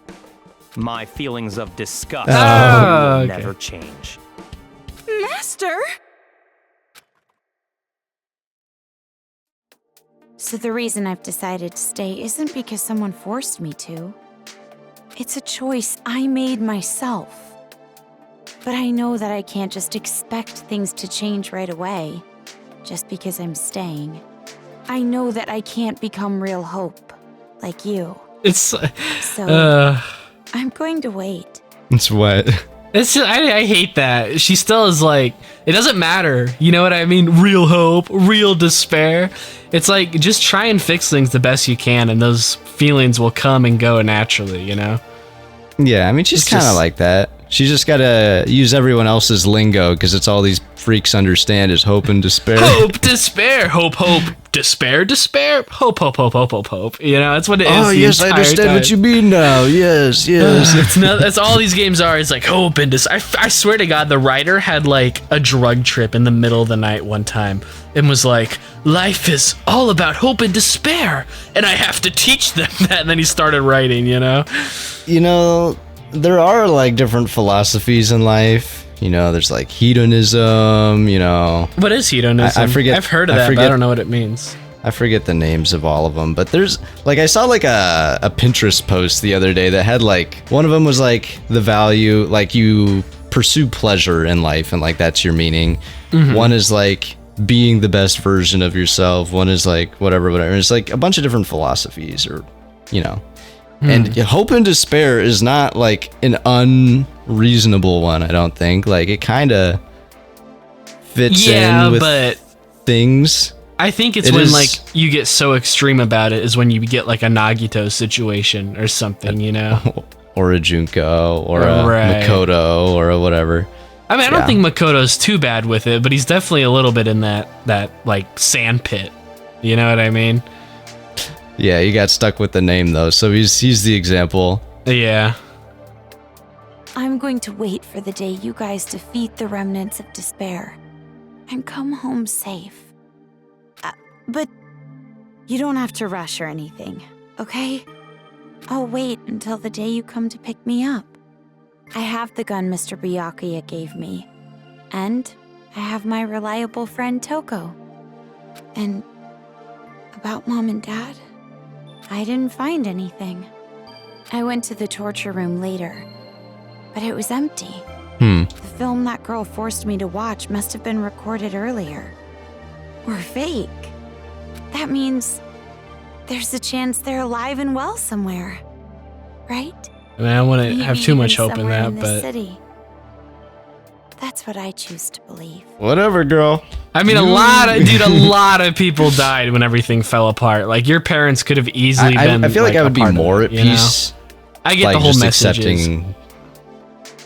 my feelings of disgust Oh, will okay. never change. Master? So the reason I've decided to stay isn't because someone forced me to. It's a choice I made myself. But I know that I can't just expect things to change right away, just because I'm staying. I know that I can't become real hope, like you. It's So I'm going to wait. it's what? I hate that. She still is like, it doesn't matter. You know what I mean? Real hope, real despair. It's like, just try and fix things the best you can, and those feelings will come and go naturally, you know? Yeah, I mean, she's kind of like that. She's just got to use everyone else's lingo because it's all these freaks understand is hope and despair. Hope, despair, hope, despair, despair, hope. You know, that's what it is. Oh, yes, I understand what you mean now. Yes. That's all these games are. It's like hope and despair. I swear to God, the writer had like a drug trip in the middle of the night one time and was like, life is all about hope and despair, and I have to teach them that. And then he started writing, you know? You know, there are like different philosophies in life. You know, there's like hedonism, you know. What is hedonism? I forget. I've heard of that, but I don't know what it means. I forget the names of all of them, but there's like, I saw like a Pinterest post the other day that had like, one of them was like the value, like you pursue pleasure in life and like that's your meaning. One is like being the best version of yourself. One is like whatever. It's like a bunch of different philosophies, or, you know. And hope and despair is not like an unreasonable one, I don't think. Like, it kind of fits in with but things. I think it's when like you get so extreme about it is when you get like a Nagito situation or something, you know? Or a Junko, or a Makoto, or a whatever. I mean, I don't think Makoto's too bad with it, but he's definitely a little bit in that like sand pit. You know what I mean? Yeah, he got stuck with the name though, so he's the example. Yeah. I'm going to wait for the day you guys defeat the remnants of despair and come home safe. But you don't have to rush or anything, okay? I'll wait until the day you come to pick me up. I have the gun Mr. Byakuya gave me, and I have my reliable friend Toko. And about Mom and Dad, I didn't find anything. I went to the torture room later, but it was empty. The film that girl forced me to watch must have been recorded earlier. Or fake. That means there's a chance they're alive and well somewhere, right? I mean, I wouldn't have too much hope in that, in but city. That's what I choose to believe. Whatever, girl. I mean, a lot of people died when everything fell apart. Like, your parents could have easily been. I feel like I would be more at peace. I get like, the whole just message. Accepting.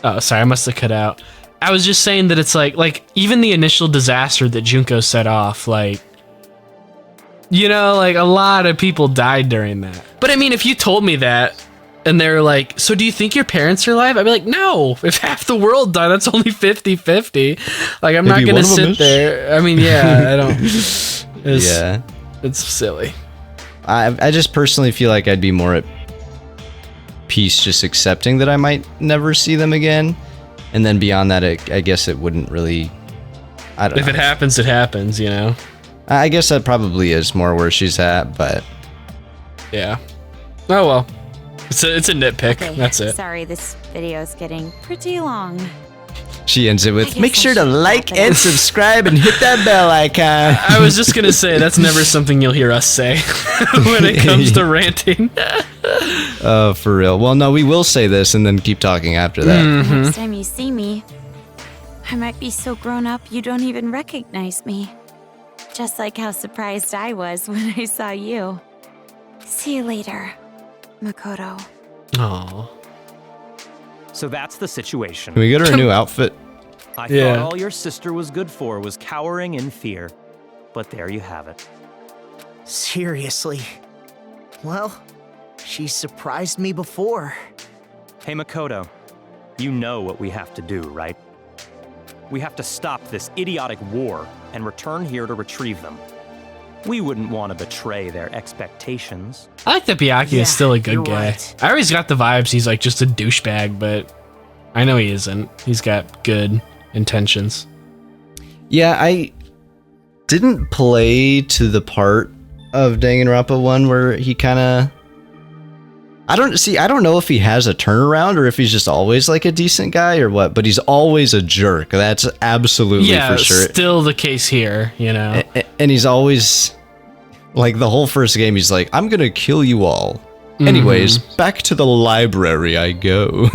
Oh, sorry, I must have cut out. I was just saying that it's like even the initial disaster that Junko set off, like, you know, like a lot of people died during that. But I mean, if you told me that and they're like, so do you think your parents are alive? I'd be like, no, if half the world died, that's only 50-50. Like, I'm not going to sit there. I mean, yeah, I don't. It's silly. I just personally feel like I'd be more at peace just accepting that I might never see them again. And then beyond that, I guess it wouldn't really, I don't know. If it happens, it happens, you know? I guess that probably is more where she's at, but. Yeah. Oh, well. It's a nitpick. Okay, that's it. Sorry, this video is getting pretty long. She ends it with, make sure to like and subscribe and hit that bell icon. I was just going to say, that's never something you'll hear us say when it comes to ranting. Oh, for real. Well, no, we will say this and then keep talking after that. Next time you see me, I might be so grown up you don't even recognize me. Just like how surprised I was when I saw you. See you later, Makoto. Aww. So that's the situation. Can we get her a new outfit? I thought all your sister was good for was cowering in fear. But there you have it. Seriously? Well, she surprised me before. Hey, Makoto, you know what we have to do, right? We have to stop this idiotic war and return here to retrieve them. We wouldn't want to betray their expectations. I like that Byakuya is still a good guy. Right. I always got the vibes he's like just a douchebag, but I know he isn't. He's got good intentions. Yeah, I didn't play to the part of Danganronpa 1 where he kind of... I don't know if he has a turnaround or if he's just always like a decent guy or what, but he's always a jerk. That's absolutely for sure. Yeah, still the case here, you know. And he's always like the whole first game. He's like, I'm gonna kill you all. Anyways, back to the library I go.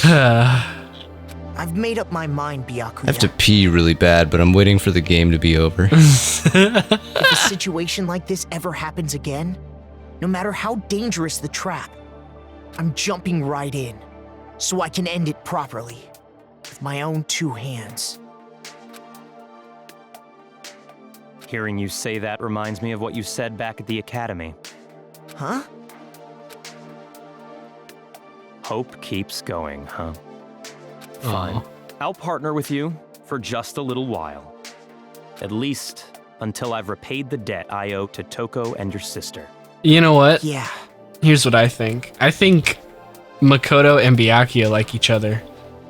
I've made up my mind, Byakuya. I have to pee really bad, but I'm waiting for the game to be over. If a situation like this ever happens again, no matter how dangerous the trap, I'm jumping right in, so I can end it properly, with my own 2 hands. Hearing you say that reminds me of what you said back at the academy. Huh? Hope keeps going, huh? Fine. Fine. I'll partner with you for just a little while. At least until I've repaid the debt I owe to Toko and your sister. You know what? Yeah. Here's what I think. I think Makoto and Byakuya like each other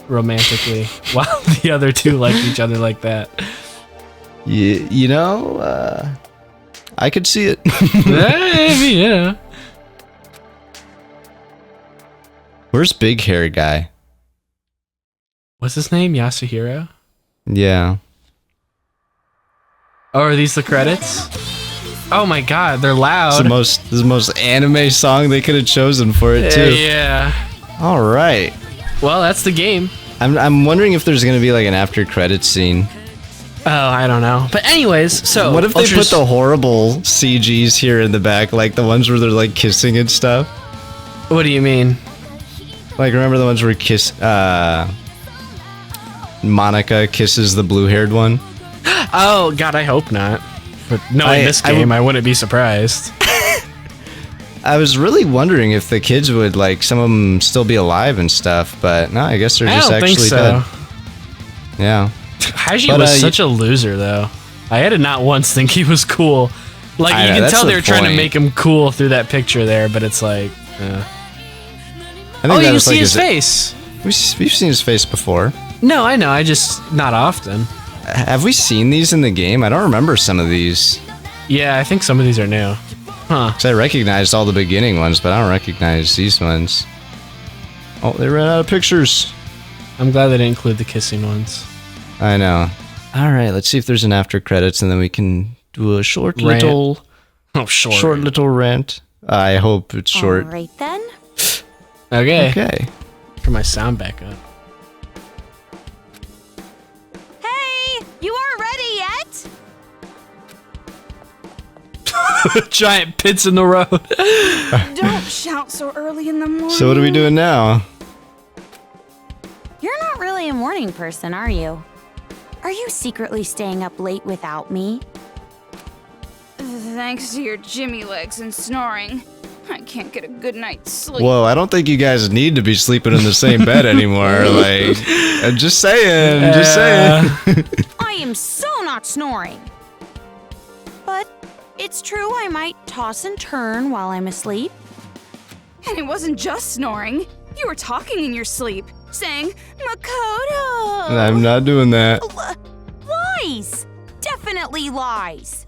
romantically, while the other 2 like each other like that. You know, I could see it. Maybe, yeah. Where's big hair guy? What's his name? Yasuhiro? Yeah. Oh, are these the credits? Oh my god, they're It's loud. this is the most anime song they could have chosen for it too. Yeah. All right. Well, that's the game. I'm wondering if there's gonna be like an after credits scene. Oh, I don't know. But anyways, so What if they put the horrible CGs here in the back, like the ones where they're like kissing and stuff? What do you mean? Like remember the ones where Monaca kisses the blue-haired one? Oh god, I hope not. But knowing this game, I wouldn't be surprised. I was really wondering if the kids would, like, some of them still be alive and stuff, but no, I guess they're just I don't actually think so. dead. Yeah. Haji But, was such a loser, though. I had to not once think he was cool. Like, I you know, can that's tell the they were trying to point. make him cool through that picture there, but it's like, I think oh, that you can was see like his face. We've seen his face before. No, I know, I just, not often. Have we seen these in the game? I don't remember some of these. Yeah, I think some of these are new. Huh. Because I recognized all the beginning ones, but I don't recognize these ones. Oh, they ran out of pictures. I'm glad they didn't include the kissing ones. I know. All right, let's see if there's an after credits, and then we can do a short Rant. little... Oh, short. Short little rant. I hope it's short. All right then. Okay. Okay. Turn my sound back up. Hey, you aren't ready yet? Giant pits in the road. Don't shout so early in the morning. So what are we doing now? You're not really a morning person, are you? Are you secretly staying up late without me? Thanks to your Jimmy legs and snoring, I can't get a good night's sleep. Whoa, I don't think you guys need to be sleeping in the same bed anymore. Like, I'm just saying, just saying. I am so not snoring. But it's true I might toss and turn while I'm asleep. And it wasn't just snoring. You were talking in your sleep, saying, Makoto! I'm not doing that. Lies! Definitely lies.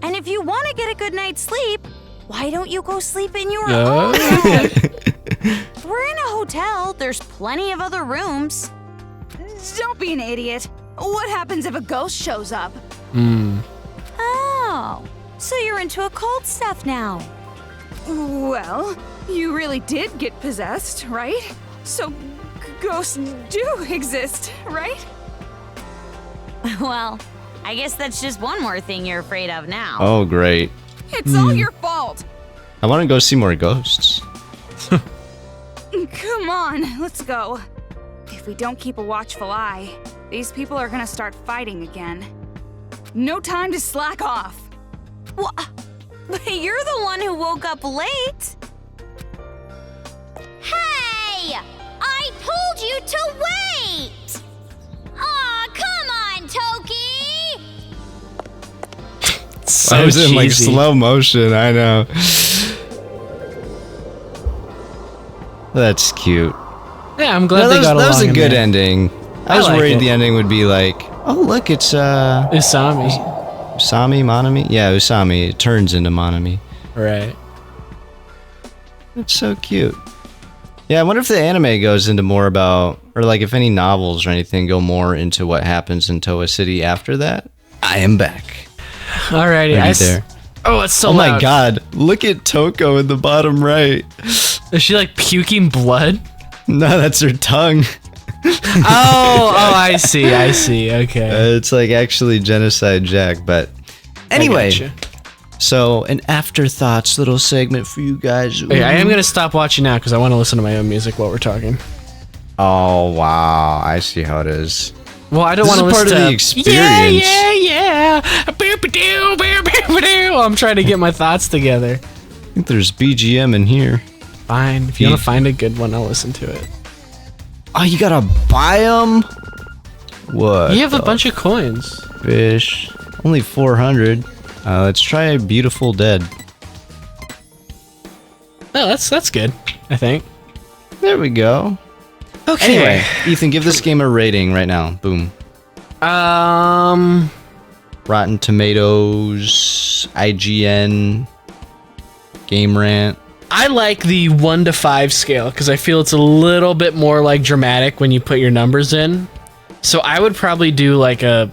And if you want to get a good night's sleep, why don't you go sleep in your own bed? We're in a hotel. There's plenty of other rooms. Don't be an idiot. What happens if a ghost shows up? Oh, so you're into occult stuff now. Well, you really did get possessed, right? So ghosts do exist, right? Well, I guess that's just one more thing you're afraid of now. Oh, great. It's all your fault. I want to go see more ghosts. Come on, let's go. If we don't keep a watchful eye, these people are gonna start fighting again. No time to slack off. But you're the one who woke up late. Hey! I told you to wait! Aw, come on, Toki! So I was in like cheesy. slow motion, I know. That's cute. Yeah, I'm glad No, they that was, got that was along a in good there. ending. I was like worried it. the ending would be like, oh look, it's Usami. Usami, Monami? Yeah, Usami. It turns into Monami. Right. It's so cute. Yeah, I wonder if the anime goes into more about, or like if any novels or anything go more into what happens in Toa City after that. I am back. Alrighty. Are you there? Oh, it's so Oh my loud. god, look at Toko in the bottom right. Is she like puking blood? No, that's her tongue. Oh, I see. Okay. It's like actually Genocide Jack, but anyway. I gotcha. So an afterthoughts little segment for you guys. Okay, I am gonna stop watching now because I want to listen to my own music while we're talking. Oh wow, I see how it is. Well, I don't This want to is part listen of to the experience. Yeah. I'm trying to get my thoughts together. I think there's BGM in here. Fine. If you want to find a good one, I'll listen to it. Oh, you gotta buy them? What? You have a bunch of coins. Fish. Only 400. Let's try Beautiful Dead. Oh, that's good, I think. There we go. Okay. Anyway, Ethan, give this game a rating right now. Boom. Rotten Tomatoes, IGN, Game Rant. I like the 1 to 5 scale because I feel it's a little bit more like dramatic when you put your numbers in. So I would probably do like a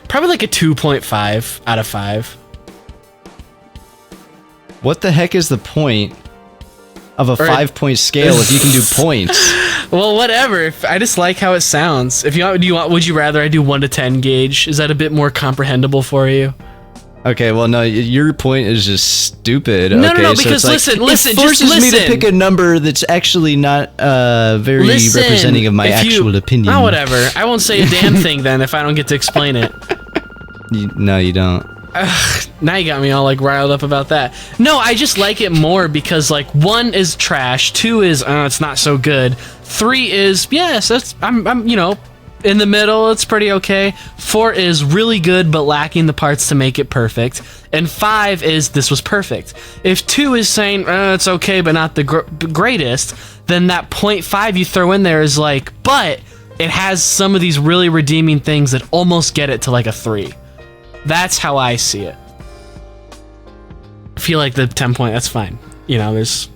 2.5 out of 5. What the heck is the point of a 5-point scale if you can do points? Well, whatever. I just like how it sounds. If would you rather I do 1 to 10 gauge? Is that a bit more comprehensible for you? Okay, well, no, your point is just stupid. No, okay, no, so because it's like, listen, it just forces me to listen. pick a number that's actually not very representing of my actual opinion. Oh, whatever. I won't say a damn thing then if I don't get to explain it. No, you don't. Now you got me all like riled up about that. No, I just like it more because like 1 is trash, 2 is it's not so good, 3 is yes, I'm in the middle, it's pretty okay. 4 is really good but lacking the parts to make it perfect, and 5 is this was perfect. If 2 is saying it's okay but not the greatest, then that 0.5 you throw in there is like, but it has some of these really redeeming things that almost get it to like a 3. That's how I see it. I feel like the 10 point, that's fine. There's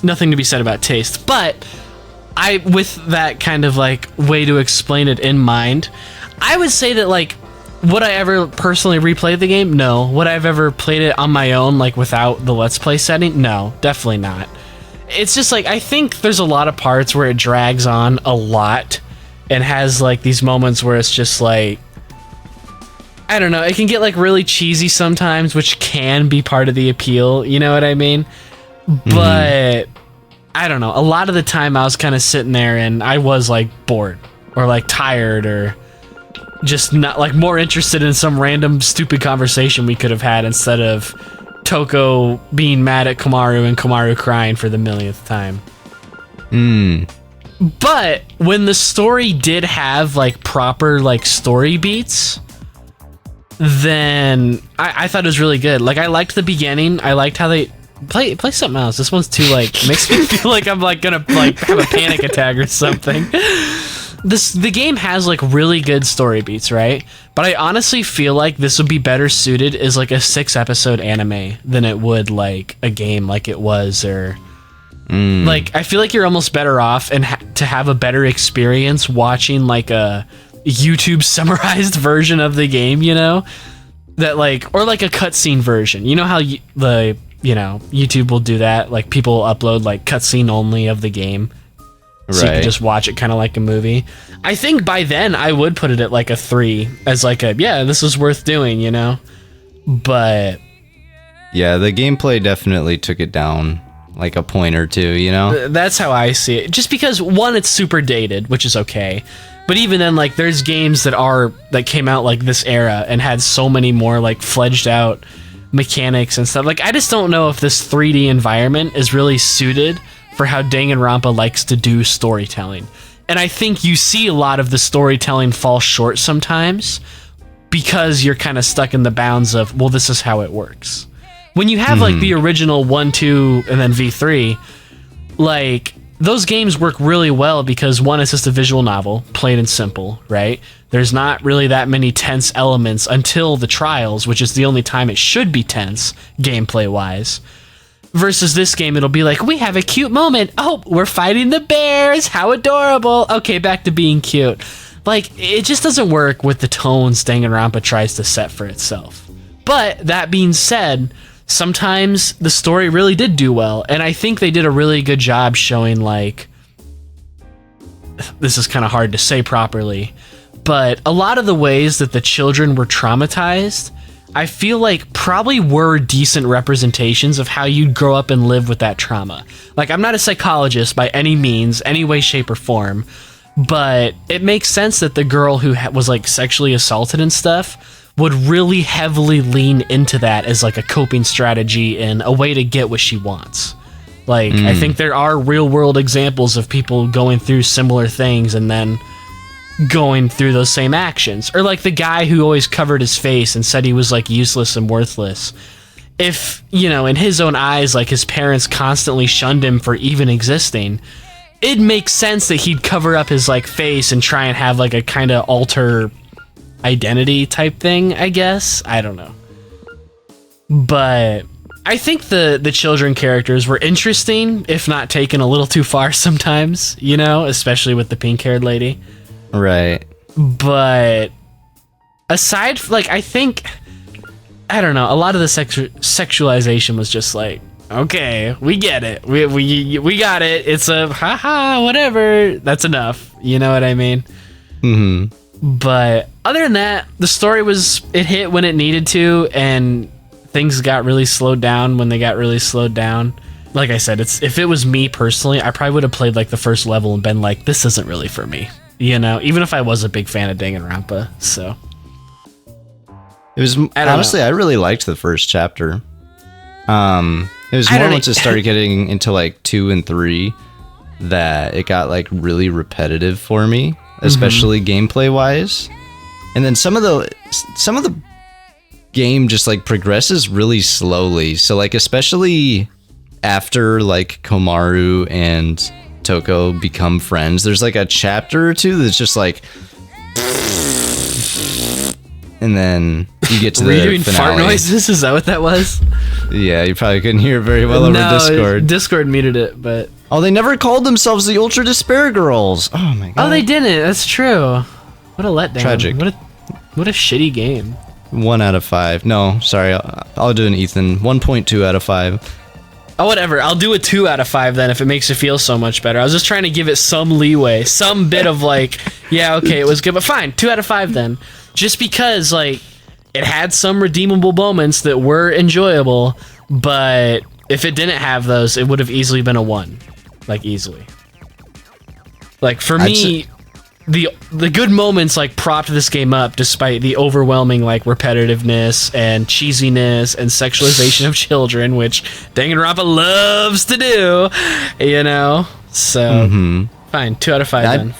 nothing to be said about taste. But with that kind of like way to explain it in mind, I would say that like, would I ever personally replay the game? No. Would I have ever played it on my own, like without the Let's Play setting? No, definitely not. It's just like, I think there's a lot of parts where it drags on a lot and has like these moments where it's just like, I don't know, it can get like really cheesy sometimes, which can be part of the appeal, you know what I mean? But I don't know, a lot of the time I was kind of sitting there and I was like bored or like tired or just not like more interested in some random stupid conversation we could have had instead of Toko being mad at Komaru and Komaru crying for the millionth time. But when the story did have like proper like story beats, then I thought it was really good. Like I liked the beginning. I liked how they play something else. This one's too like makes me feel like I'm like gonna like have a panic attack or something. The game has like really good story beats, right? But I honestly feel like this would be better suited as like a 6-episode anime than it would like a game like it was, or like I feel like you're almost better off and to have a better experience watching like a YouTube summarized version of the game, that like, or like a cutscene version. You know how YouTube will do that, like people upload like cutscene only of the game, so you can just watch it kind of like a movie. I think by then I would put it at like a 3 as like a this is worth doing, but yeah, the gameplay definitely took it down like a point or two, That's how I see it. Just because 1, it's super dated, which is okay. But even then, like, there's games that came out like this era and had so many more like fledged out mechanics and stuff. Like, I just don't know if this 3D environment is really suited for how Danganronpa likes to do storytelling. And I think you see a lot of the storytelling fall short sometimes because you're kind of stuck in the bounds of, well, this is how it works. When you have like the original 1, 2, and then V3, like, those games work really well because 1, it's just a visual novel, plain and simple, right? There's not really that many tense elements until the trials, which is the only time it should be tense, gameplay-wise. Versus this game, it'll be like, we have a cute moment. Oh, we're fighting the bears. How adorable. Okay, back to being cute. Like, it just doesn't work with the tones Danganronpa tries to set for itself. But, that being said, sometimes the story really did do well. And I think they did a really good job showing, like, this is kind of hard to say properly, but a lot of the ways that the children were traumatized, I feel like probably were decent representations of how you'd grow up and live with that trauma. Like, I'm not a psychologist by any means, any way, shape, or form, but it makes sense that the girl who was, like, sexually assaulted and stuff would really heavily lean into that as, like, a coping strategy and a way to get what she wants. Like, I think there are real-world examples of people going through similar things and then going through those same actions. Or, like, the guy who always covered his face and said he was, like, useless and worthless. If, you know, in his own eyes, like, his parents constantly shunned him for even existing, it makes sense that he'd cover up his, like, face and try and have, like, a kind of alter identity type thing, I guess. I don't know. But I think the children characters were interesting, if not taken a little too far sometimes, you know, especially with the pink-haired lady. Right. But aside, like, I think, I don't know, a lot of the sexualization was just like, okay, we get it. We got it. It's a haha, whatever. That's enough. You know what I mean? Mm-hmm. But other than that, the story it hit when it needed to, and things got really slowed down when they got really slowed down. Like I said, if it was me personally, I probably would have played, like, the first level and been like, this isn't really for me. You know, even if I was a big fan of Danganronpa, so. It was, honestly, I really liked the first chapter. It was more once it started getting into, like, 2 and 3 that it got, like, really repetitive for me, especially gameplay wise. And then some of the game just, like, progresses really slowly. So, like, especially after, like, Komaru and Toko become friends, there's, like, a chapter or two that's just like, and then you get to the doing finale. Fart noises? Is that what that was? Yeah, you probably couldn't hear it very well over Discord. Discord muted it, but oh, they never called themselves the Ultra Despair Girls. Oh my god. oh, they didn't. That's true. What a letdown. Tragic. What a shitty game. 1 out of 5. No, sorry, I'll do an Ethan. 1.2 out of 5. Oh, whatever. I'll do a 2 out of 5 then if it makes you feel so much better. I was just trying to give it some leeway, some bit of, like, yeah, okay, it was good, but fine, 2 out of 5 then. Just because, like, it had some redeemable moments that were enjoyable, but if it didn't have those, it would have easily been a 1. Like, easily. Like, for me, the good moments, like, propped this game up despite the overwhelming, like, repetitiveness and cheesiness and sexualization of children, which Danganronpa loves to do, you know? So, fine, 2 out of 5 then.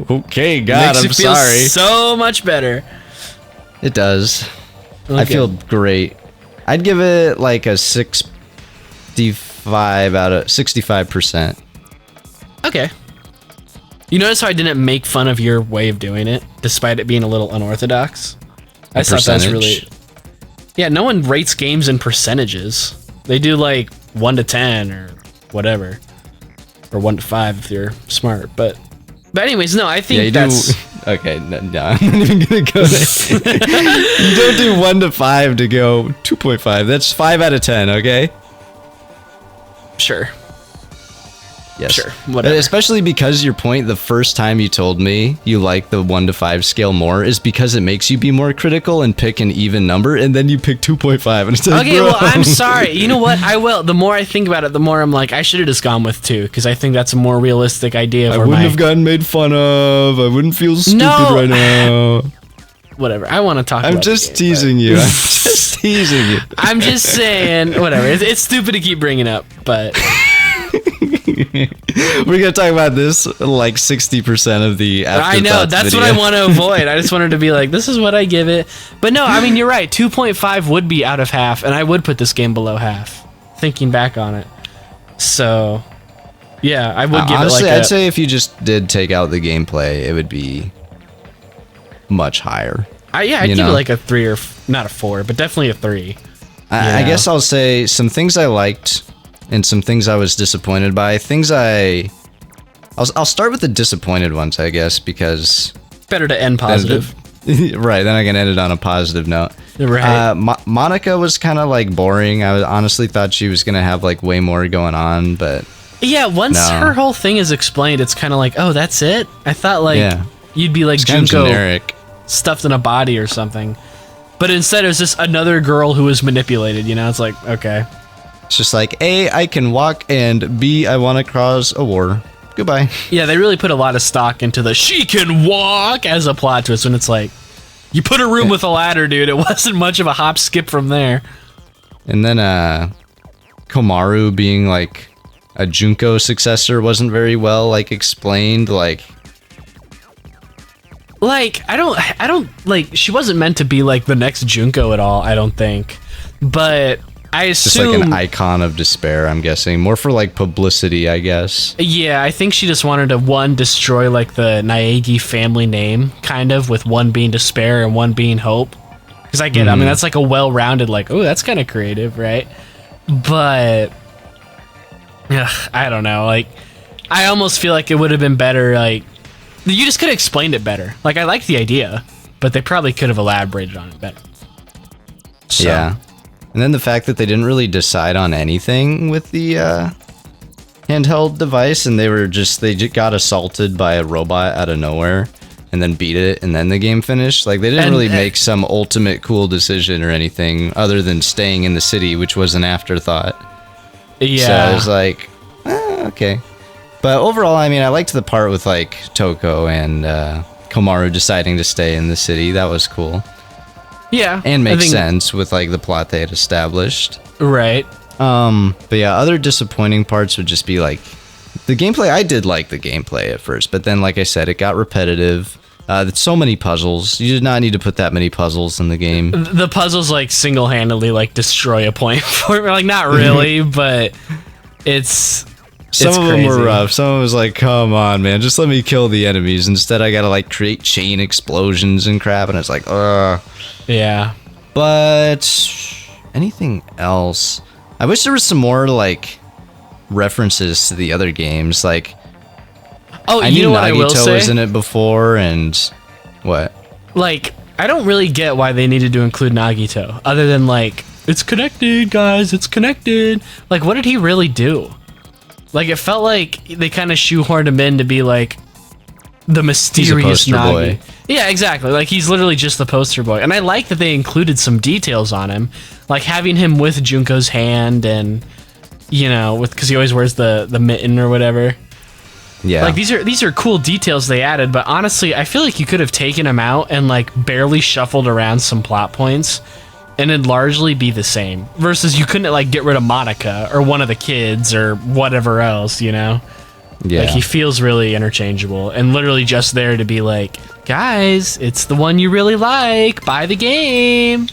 Okay, God, Makes I'm it feel sorry. so much better. It does. Okay. I feel great. I'd give it like a 65 out of 65%. Okay. You notice how I didn't make fun of your way of doing it, despite it being a little unorthodox? I thought that's really... Yeah, no one rates games in percentages. They do like 1 to 10 or whatever. Or 1 to 5 if you're smart, but anyways, no, I think that's... Okay, no, I'm not even gonna go there. You don't do 1 to 5 to go 2.5. That's 5 out of 10, okay? Sure. Yes. Sure, whatever. Especially because your point the first time you told me you like the 1 to 5 scale more is because it makes you be more critical and pick an even number, and then you pick 2.5 and it's like, okay, well, I'm sorry. You know what? I will. The more I think about it, the more I'm like, I should have just gone with 2, because I think that's a more realistic idea. I wouldn't have gotten made fun of. I wouldn't feel stupid right now. Whatever. I want to talk about I'm just teasing you. I'm just teasing you. I'm just saying, whatever. It's stupid to keep bringing up, but... We're gonna talk about this like 60% of the afterthoughts I know, that's video. what I want to avoid. I just wanted to be like, this is what I give it. But no, I mean, you're right. 2.5 would be out of half, and I would put this game below half, thinking back on it. So, yeah, I would give honestly, it like I'd say if you just did take out the gameplay, it would be much higher. Yeah, I'd give it like a 3 or... Not a 4, but definitely a 3. I guess I'll say some things I liked and some things I was disappointed by. I'll start with the disappointed ones, I guess, because... Better to end positive. Right, then I can end it on a positive note. Right. Monaca was kind of like boring. I honestly thought she was gonna have like way more going on, but Yeah, once no. her whole thing is explained, it's kind of like, oh, that's it? I thought like you'd be like it's kind of Junko generic. stuffed in a body or something. But instead it was just another girl who was manipulated, you know? It's like, okay. It's just like, A, I can walk, and B, I want to cause a war. Goodbye. Yeah, they really put a lot of stock into the she can walk as a plot twist when it's like, you put a room with a ladder, dude. It wasn't much of a hop skip from there. And then Komaru being like a Junko successor wasn't very well like explained. Like I don't like, she wasn't meant to be like the next Junko at all, I don't think. But I assume just like an icon of despair, I'm guessing. More for like publicity, I guess. Yeah, I think she just wanted to destroy like the Naegi family name, kind of, with one being despair and one being hope. Because I get it. I mean, that's like a well-rounded, like, oh, that's kind of creative, right? But I don't know. Like, I almost feel like it would have been better. Like, you just could have explained it better. Like, I like the idea, but they probably could have elaborated on it better. So. Yeah. And then the fact that they didn't really decide on anything with the handheld device, and they just got assaulted by a robot out of nowhere, and then beat it, and then the game finished. Like, they didn't really make some ultimate cool decision or anything other than staying in the city, which was an afterthought. Yeah. So I was like, okay. But overall, I mean, I liked the part with like Toko and Komaru deciding to stay in the city. That was cool. Yeah. And makes sense with like the plot they had established. Right. But yeah, other disappointing parts would just be like the gameplay. I did like the gameplay at first, but then like I said, it got repetitive. There's so many puzzles. You did not need to put that many puzzles in the game. The puzzles like single-handedly like destroy a point for me. Like, not really, but it's Some of them were crazy. rough. Some of them was like, come on, man, just let me kill the enemies. Instead, I gotta like create chain explosions and crap, and it's like, ugh. Yeah. But anything else? I wish there was some more like references to the other games. Like, Oh, I you knew know what I will Nagito say? was in it before, and what? Like, I don't really get why they needed to include Nagito, other than like, it's connected, guys, it's connected. Like, what did he really do? Like, it felt like they kind of shoehorned him in to be like the mysterious poster Nagi. boy. Yeah, exactly. Like, he's literally just the poster boy. And I like that they included some details on him, like having him with Junko's hand, and you know, because he always wears the mitten or whatever. Yeah. Like, these are cool details they added, but honestly, I feel like you could have taken him out and like barely shuffled around some plot points, and it'd largely be the same. Versus you couldn't like get rid of Monaca or one of the kids or whatever else, you know? Yeah. Like, he feels really interchangeable and literally just there to be like, guys, it's the one you really like. Buy the game.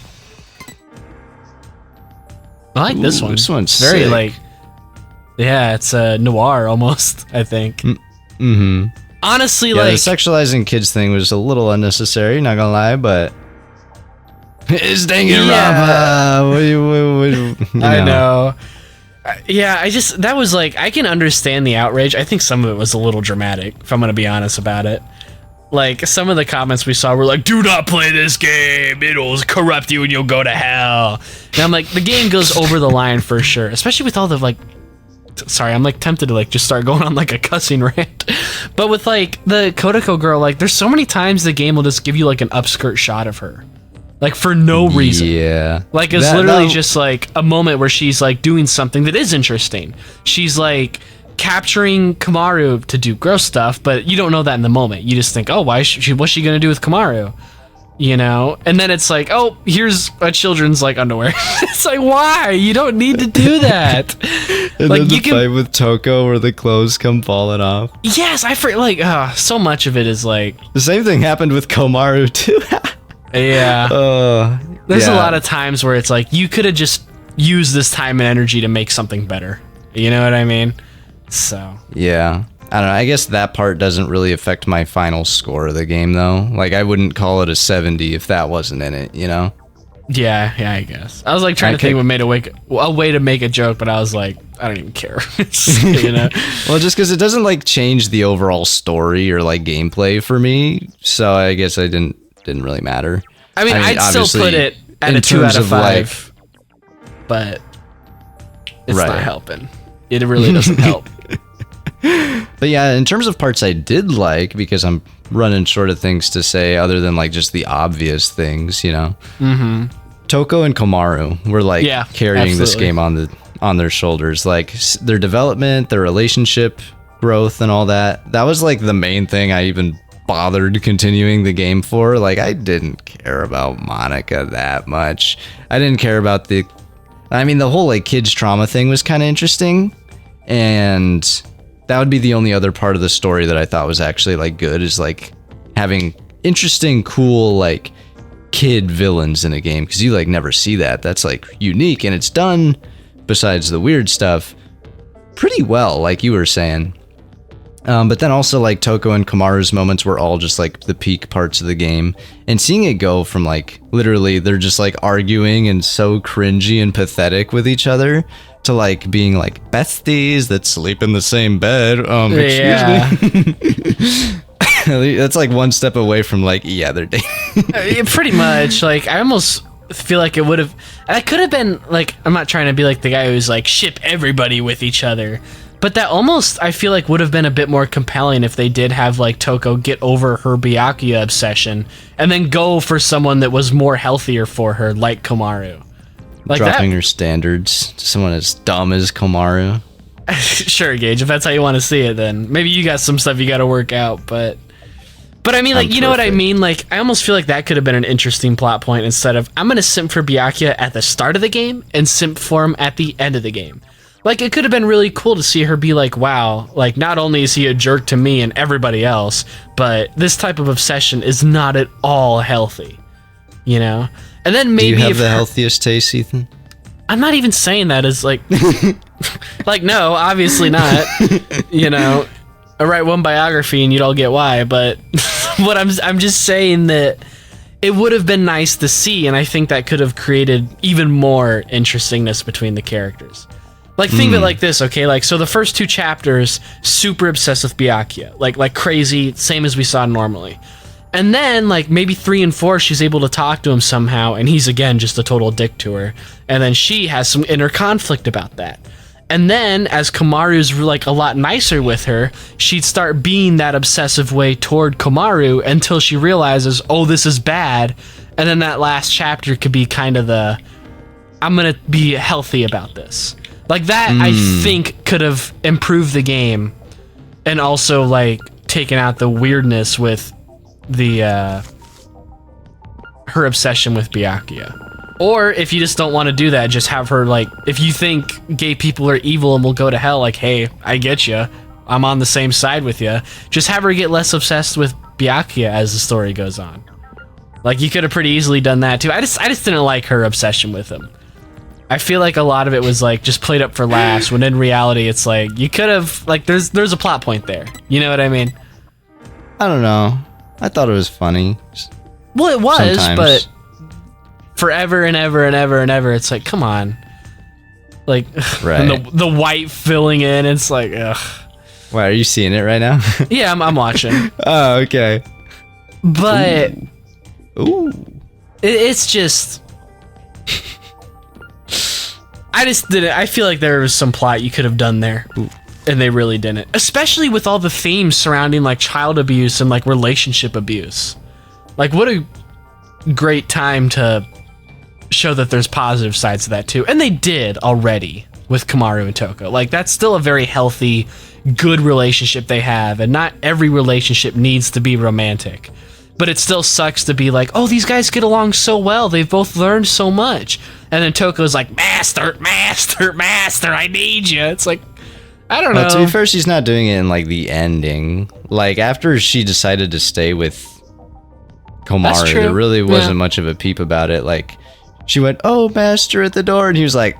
I like this one. This one's very sick. like, yeah, it's a noir almost, I think. Mm-hmm. Honestly, Yeah, like, the sexualizing kids thing was a little unnecessary, not gonna lie, but it's Danganronpa. You I know. Yeah, that was like, I can understand the outrage. I think some of it was a little dramatic, if I'm gonna be honest about it. Like, some of the comments we saw were like, do not play this game, it'll corrupt you and you'll go to hell. And I'm like, the game goes over the line for sure, especially with all the like, sorry, I'm like tempted to like just start going on like a cussing rant. But with like the Kodako girl, like, there's so many times the game will just give you like an upskirt shot of her, like, for no reason. Yeah. Like, it's literally just like a moment where she's like doing something that is interesting. She's like capturing Komaru to do gross stuff, but you don't know that in the moment. You just think, oh, what's she gonna do with Komaru? You know? And then it's like, oh, here's a children's like underwear. It's like, why? You don't need to do that. And like, then you the fight with Toko where the clothes come falling off. Yes, like, so much of it is like, The same thing happened with Komaru too. yeah. There's a yeah. lot of times where it's like, you could have just used this time and energy to make something better. You know what I mean? So. Yeah. I don't know. I guess that part doesn't really affect my final score of the game, though. Like, I wouldn't call it a 70 if that wasn't in it, you know? Yeah, I guess. I was like trying to think of a way to make a joke, but I was like, I don't even care. You know? Well, just because it doesn't, like, change the overall story or, like, gameplay for me, so I guess I didn't really matter. I mean, I'd still obviously- put it at in a 2 terms out of of 5. But it's Right. not helping. It really doesn't help. But yeah, in terms of parts I did like, because I'm running short of things to say other than like just the obvious things, you know. Mm-hmm. Toko and Komaru were like carrying this game on their shoulders, like their development, their relationship growth, and all that. That was like the main thing I even bothered continuing the game for. Like, I didn't care about Monaca that much. I didn't care about the whole like kids trauma thing was kind of interesting, and that would be the only other part of the story that I thought was actually like good, is like having interesting, cool like kid villains in a game, because you like never see that. That's like unique, and it's done, besides the weird stuff, pretty well, like you were saying. But then also like Toko and Komaru's moments were all just like the peak parts of the game, and seeing it go from like literally they're just like arguing and so cringy and pathetic with each other to like being like besties that sleep in the same bed. Excuse me. That's like one step away from like, yeah, they're dating. Pretty much. Like, I almost feel like I could have been like, I'm not trying to be like the guy who's like ship everybody with each other, but that almost I feel like would have been a bit more compelling if they did have like Toko get over her Byakuya obsession and then go for someone that was more healthier for her, like Komaru. Like dropping her standards to someone as dumb as Komaru. Sure, Gage, if that's how you want to see it, then maybe you got some stuff you got to work out, but I mean, like, you know what I mean? Like, I almost feel like that could have been an interesting plot point instead of, I'm going to simp for Byakuya at the start of the game and simp for him at the end of the game. Like, it could have been really cool to see her be like, wow, like, not only is he a jerk to me and everybody else, but this type of obsession is not at all healthy, you know? And then maybe do you have the healthiest taste, Ethan? I'm not even saying that as like, like, no, obviously not. You know, I write one biography and you'd all get why. But what I'm just saying that it would have been nice to see, and I think that could have created even more interestingness between the characters. Like, think of it like this, okay? Like, so the first 2 chapters, super obsessed with Byakuya, like crazy, same as we saw normally. And then, like, maybe 3 and 4, she's able to talk to him somehow, and he's, again, just a total dick to her. And then she has some inner conflict about that. And then, as Komaru's, like, a lot nicer with her, she'd start being that obsessive way toward Komaru until she realizes, oh, this is bad. And then that last chapter could be kind of the, I'm gonna be healthy about this. Like, that, I think, could have improved the game and also, like, taken out the weirdness with the her obsession with Byakuya. Or if you just don't want to do that, just have her, like, if you think gay people are evil and will go to hell, like, hey, I get you, I'm on the same side with you, just have her get less obsessed with Byakuya as the story goes on. Like, you could have pretty easily done that too. I just didn't like her obsession with him. I feel like a lot of it was like just played up for laughs, when in reality it's like you could have, like, there's a plot point there, you know what I mean? I don't know, I thought it was funny. Well, it was, sometimes. but forever and ever and ever and ever, it's like, come on. Like, right. And the white filling in, it's like, ugh. Why, are you seeing it right now? Yeah, I'm watching. Oh, okay. But Ooh. it's just, I just didn't. I feel like there was some plot you could have done there. Ooh. And they really didn't. Especially with all the themes surrounding, like, child abuse and, like, relationship abuse. Like, what a great time to show that there's positive sides to that, too. And they did already with Komaru and Toko. Like, that's still a very healthy, good relationship they have. And not every relationship needs to be romantic. But it still sucks to be like, oh, these guys get along so well. They've both learned so much. And then Toko's like, master, I need you. It's like, I don't know. Well, to be fair, she's not doing it in like the ending. Like, after she decided to stay with Komaru, there really wasn't much of a peep about it. Like, she went, oh, master at the door, and he was like,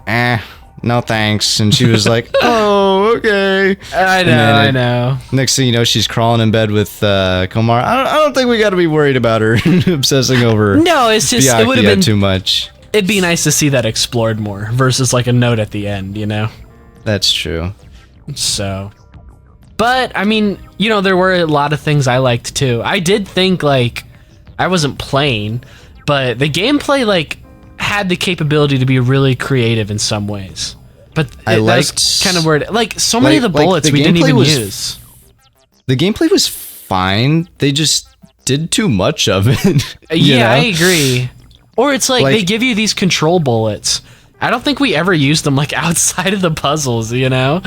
no thanks. And she was like, oh, okay. I know. Next thing you know, she's crawling in bed with Komaru. I don't think we got to be worried about her obsessing over. No, it's just it would have been too much. It'd be nice to see that explored more versus like a note at the end, you know. That's true. So, but I mean, you know, there were a lot of things I liked too. I did think, like, I wasn't playing, but the gameplay, like, had the capability to be really creative in some ways. But I that's liked kind of weird. Like so many of the bullets the we didn't gameplay even was- use. The gameplay was fine. They just did too much of it. Yeah, I agree. Or it's like they Like- give you these control bullets. I don't think we ever used them like outside of the puzzles, you know?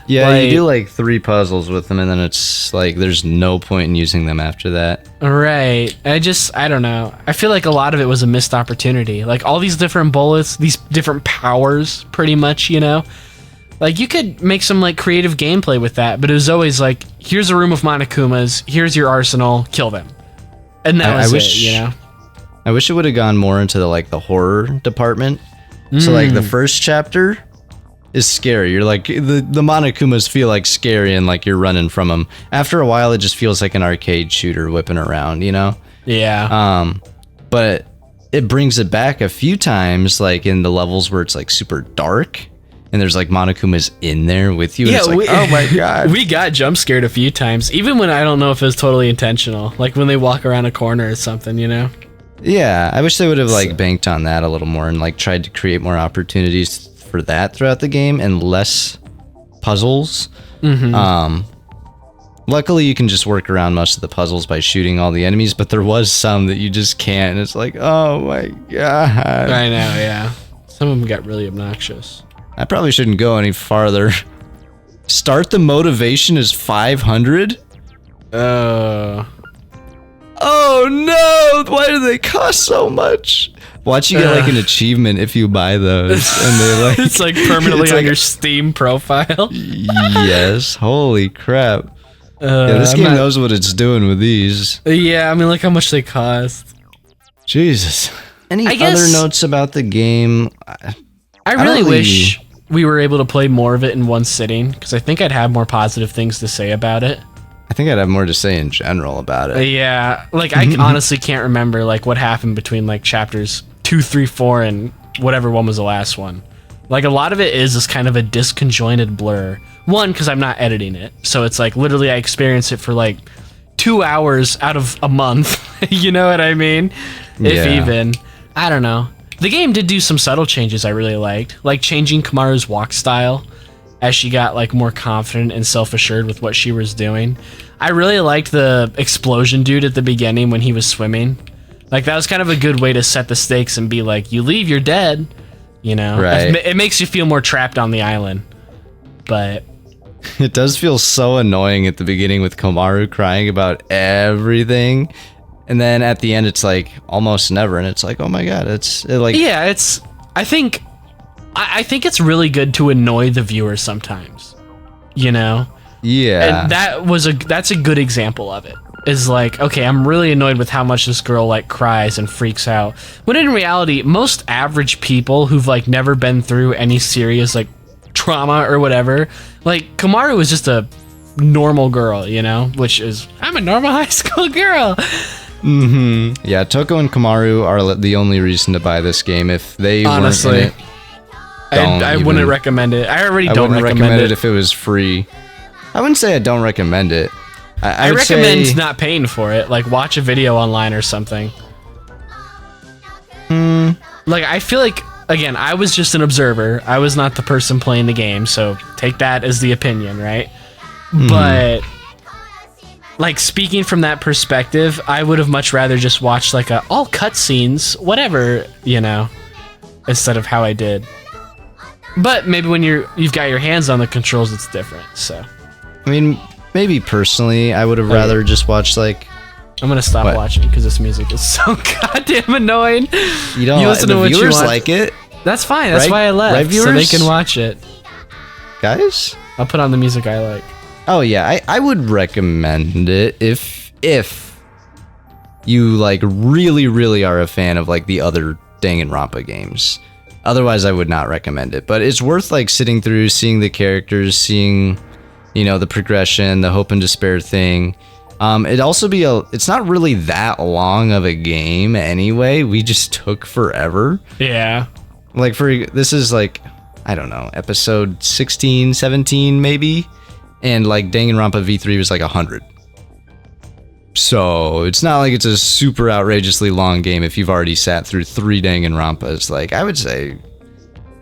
Yeah, Like- you do like 3 puzzles with them, and then it's like there's no point in using them after that. Right. I don't know. I feel like a lot of it was a missed opportunity. Like all these different bullets, these different powers, pretty much, you know? Like you could make some like creative gameplay with that, but it was always like, here's a room of Monokumas, here's your arsenal, kill them. And that was it, you know? I wish it would have gone more into the horror department. So like the first chapter is scary. You're like the Monokumas feel like scary and like you're running from them. After a while, it just feels like an arcade shooter whipping around, you know? Yeah. But it brings it back a few times, like in the levels where it's like super dark and there's like Monokumas in there with you. And it's like, oh my god. We got jump scared a few times, even when I don't know if it was totally intentional. Like when they walk around a corner or something, you know? Yeah, I wish they would have like banked on that a little more and like tried to create more opportunities for that throughout the game and less puzzles. Luckily, you can just work around most of the puzzles by shooting all the enemies, but there was some that you just can't. And it's like, oh my god. I know, yeah. Some of them got really obnoxious. I probably shouldn't go any farther. Start the motivation is 500? Oh no! Why do they cost so much? Watch you get like an achievement if you buy those, and they like It's like permanently it's on like- your Steam profile. Yes, holy crap! Yeah, this I'm game not- knows what it's doing with these. Yeah, I mean, look how much they cost. Jesus. Any I guess- other notes about the game? I don't really really- wish we were able to play more of it in one sitting, because I think I'd have more positive things to say about it. I think I'd have more to say in general about it. Yeah, like I honestly can't remember like what happened between like chapters 2, 3, 4, and whatever one was the last one. Like a lot of it is just kind of a disconjointed blur. One, because I'm not editing it, so it's like literally I experience it for like 2 hours out of a month. You know what I mean? If Yeah. even. I don't know. The game did do some subtle changes I really liked, like changing Kamaru's walk style as she got like more confident and self-assured with what she was doing. I really liked the explosion dude at the beginning when he was swimming. Like that was kind of a good way to set the stakes and be like, you leave, you're dead. You know, Right. It makes you feel more trapped on the island. But It does feel so annoying at the beginning with Komaru crying about everything. And then at the end, it's like almost never. And it's like, oh my god, yeah, it's. I think it's really good to annoy the viewer sometimes. You know. yeah. And that's a good example of it. Is like, okay, I'm really annoyed with how much this girl like cries and freaks out. When in reality, most average people who've like never been through any serious like trauma or whatever, like Komaru is just a normal girl, you know, which is I'm a normal high school girl. Yeah, Toko and Komaru are the only reason to buy this game. If they Honestly, weren't in it, don't I even- wouldn't recommend it. I already I don't wouldn't recommend it. if it was free. I wouldn't say I don't recommend it. I would recommend say, not paying for it. Like watch a video online or something. Like I feel like again, I was just an observer. I was not the person playing the game, so take that as the opinion, right? But like speaking from that perspective, I would have much rather just watched like all cutscenes, whatever, you know, instead of how I did. But maybe when you've got your hands on the controls, it's different. So I mean, maybe personally, I would have rather just watched like I'm gonna stop What? watching because this music is so goddamn annoying. you don't. You listen the to what you viewers want. like it, That's fine. That's Right? why I left, Right, so they viewers? can watch it. guys. I'll put on the music I like. Oh yeah, I would recommend it if you like really are a fan of like the other Danganronpa games. Otherwise, I would not recommend it. But it's worth like sitting through, seeing the characters, seeing the progression, the hope and despair thing. It'd also be it's not really that long of a game anyway. We just took forever. Yeah. Like this is like, I don't know, episode 16, 17 maybe. And like Danganronpa V3 was like 100. So it's not like it's a super outrageously long game if you've already sat through 3 Danganronpas. Like, I would say